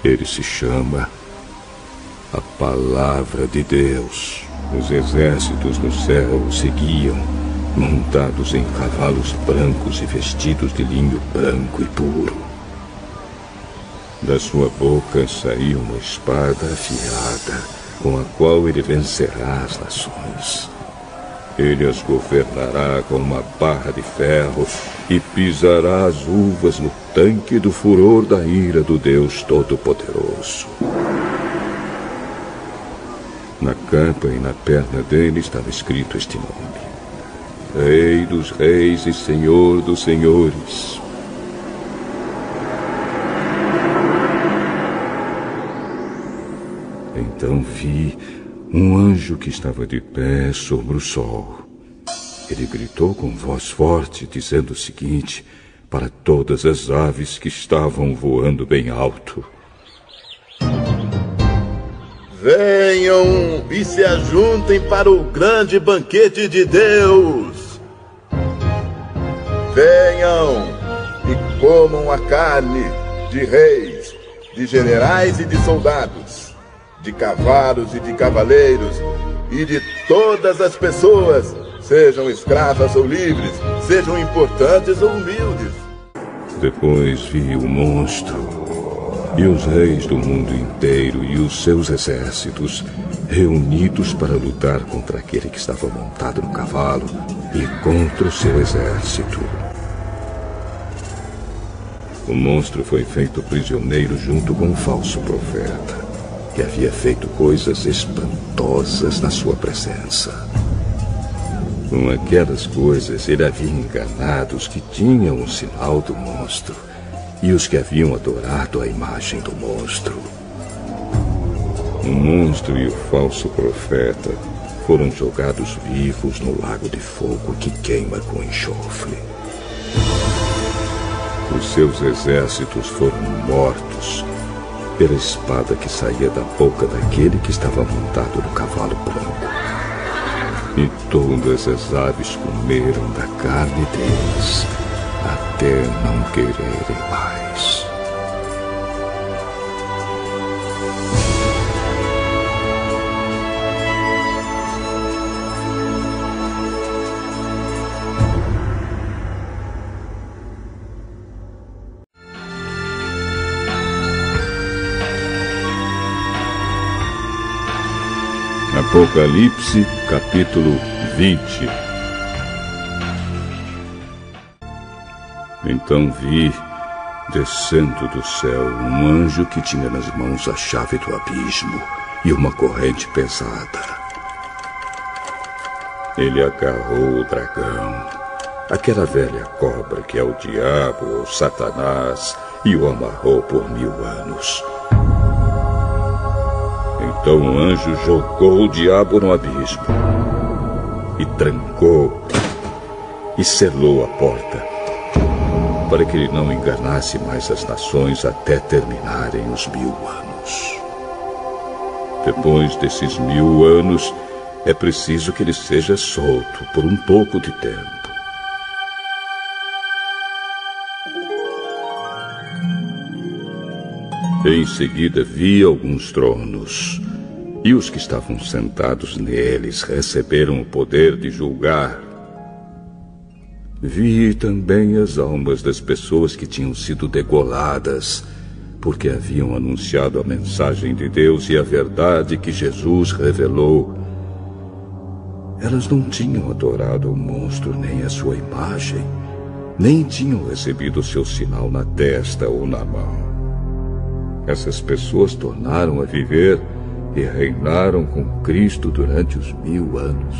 Ele se chama a Palavra de Deus. Os exércitos no céu o seguiam, montados em cavalos brancos e vestidos de linho branco e puro. Da sua boca saía uma espada afiada, com a qual ele vencerá as nações. Ele as governará com uma barra de ferro e pisará as uvas no tanque do furor da ira do Deus Todo-Poderoso. Na capa e na perna dele estava escrito este nome: Rei dos Reis e Senhor dos Senhores. Então vi um anjo que estava de pé sobre o sol. Ele gritou com voz forte, dizendo o seguinte para todas as aves que estavam voando bem alto: Venham e se ajuntem para o grande banquete de Deus. Venham e comam a carne de reis, de generais e de soldados, de cavalos e de cavaleiros, e de todas as pessoas, sejam escravas ou livres, sejam importantes ou humildes. Depois vi o monstro e os reis do mundo inteiro e os seus exércitos reunidos para lutar contra aquele que estava montado no cavalo e contra o seu exército. O monstro foi feito prisioneiro junto com o falso profeta, que havia feito coisas espantosas na sua presença. Com aquelas coisas, ele havia enganado os que tinham o sinal do monstro e os que haviam adorado a imagem do monstro. O monstro e o falso profeta foram jogados vivos no lago de fogo que queima com enxofre. Os seus exércitos foram mortos pela espada que saía da boca daquele que estava montado no cavalo branco. E todas as aves comeram da carne deles, até não quererem mais. Apocalipse, capítulo 20. Então vi, descendo do céu, um anjo que tinha nas mãos a chave do abismo e uma corrente pesada. Ele agarrou o dragão, aquela velha cobra que é o diabo ou Satanás, e o amarrou por 1000 anos. Então o anjo jogou o diabo no abismo e trancou e selou a porta, para que ele não enganasse mais as nações até terminarem os 1000 anos. Depois desses 1000 anos, é preciso que ele seja solto por um pouco de tempo. Em seguida vi alguns tronos, e os que estavam sentados neles receberam o poder de julgar. Vi também as almas das pessoas que tinham sido degoladas, porque haviam anunciado a mensagem de Deus e a verdade que Jesus revelou. Elas não tinham adorado o monstro nem a sua imagem, nem tinham recebido o seu sinal na testa ou na mão. Essas pessoas tornaram a viver e reinaram com Cristo durante os 1000 anos.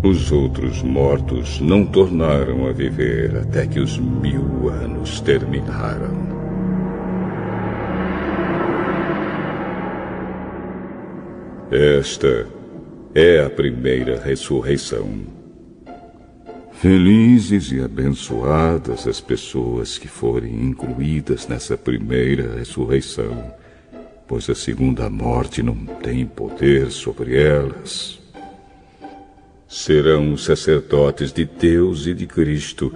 Os outros mortos não tornaram a viver até que os 1000 anos terminaram. Esta é a primeira ressurreição. Felizes e abençoadas as pessoas que forem incluídas nessa primeira ressurreição, pois a segunda morte não tem poder sobre elas. Serão sacerdotes de Deus e de Cristo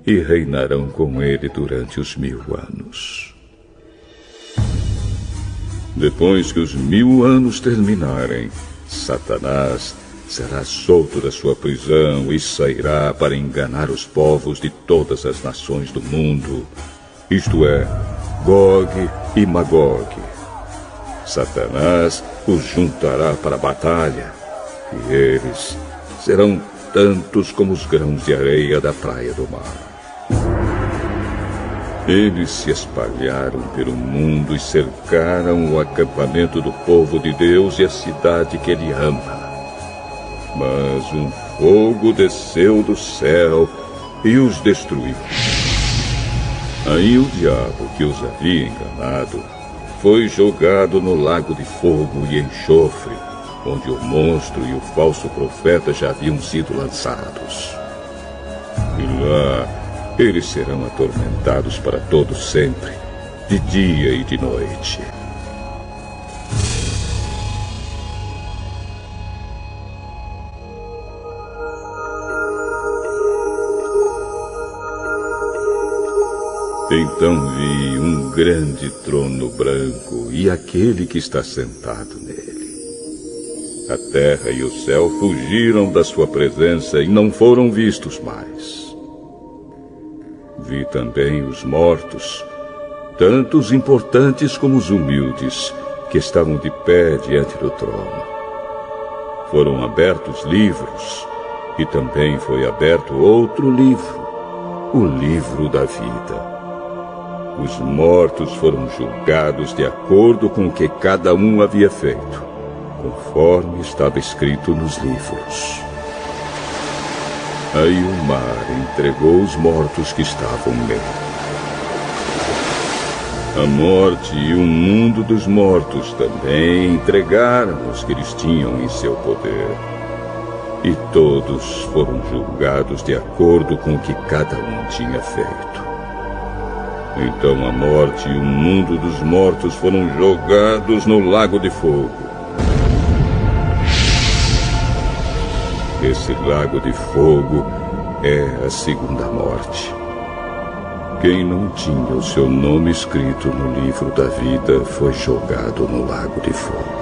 e reinarão com ele durante os 1000 anos. Depois que os 1000 anos terminarem, Satanás será solto da sua prisão e sairá para enganar os povos de todas as nações do mundo, isto é, Gog e Magog. Satanás os juntará para a batalha, e eles serão tantos como os grãos de areia da praia do mar. Eles se espalharam pelo mundo e cercaram o acampamento do povo de Deus e a cidade que ele ama. Mas um fogo desceu do céu e os destruiu. Aí o diabo que os havia enganado foi jogado no lago de fogo e enxofre, onde o monstro e o falso profeta já haviam sido lançados. E lá eles serão atormentados para todo sempre, de dia e de noite. Então vi um grande trono branco e aquele que está sentado nele. A terra e o céu fugiram da sua presença e não foram vistos mais. Vi também os mortos, tanto os importantes como os humildes, que estavam de pé diante do trono. Foram abertos livros, e também foi aberto outro livro, o livro da vida. Os mortos foram julgados de acordo com o que cada um havia feito, conforme estava escrito nos livros. Aí o mar entregou os mortos que estavam nele. A morte e o mundo dos mortos também entregaram os que eles tinham em seu poder. E todos foram julgados de acordo com o que cada um tinha feito. Então a morte e o mundo dos mortos foram jogados no lago de fogo. Esse lago de fogo é a segunda morte. Quem não tinha o seu nome escrito no livro da vida foi jogado no lago de fogo.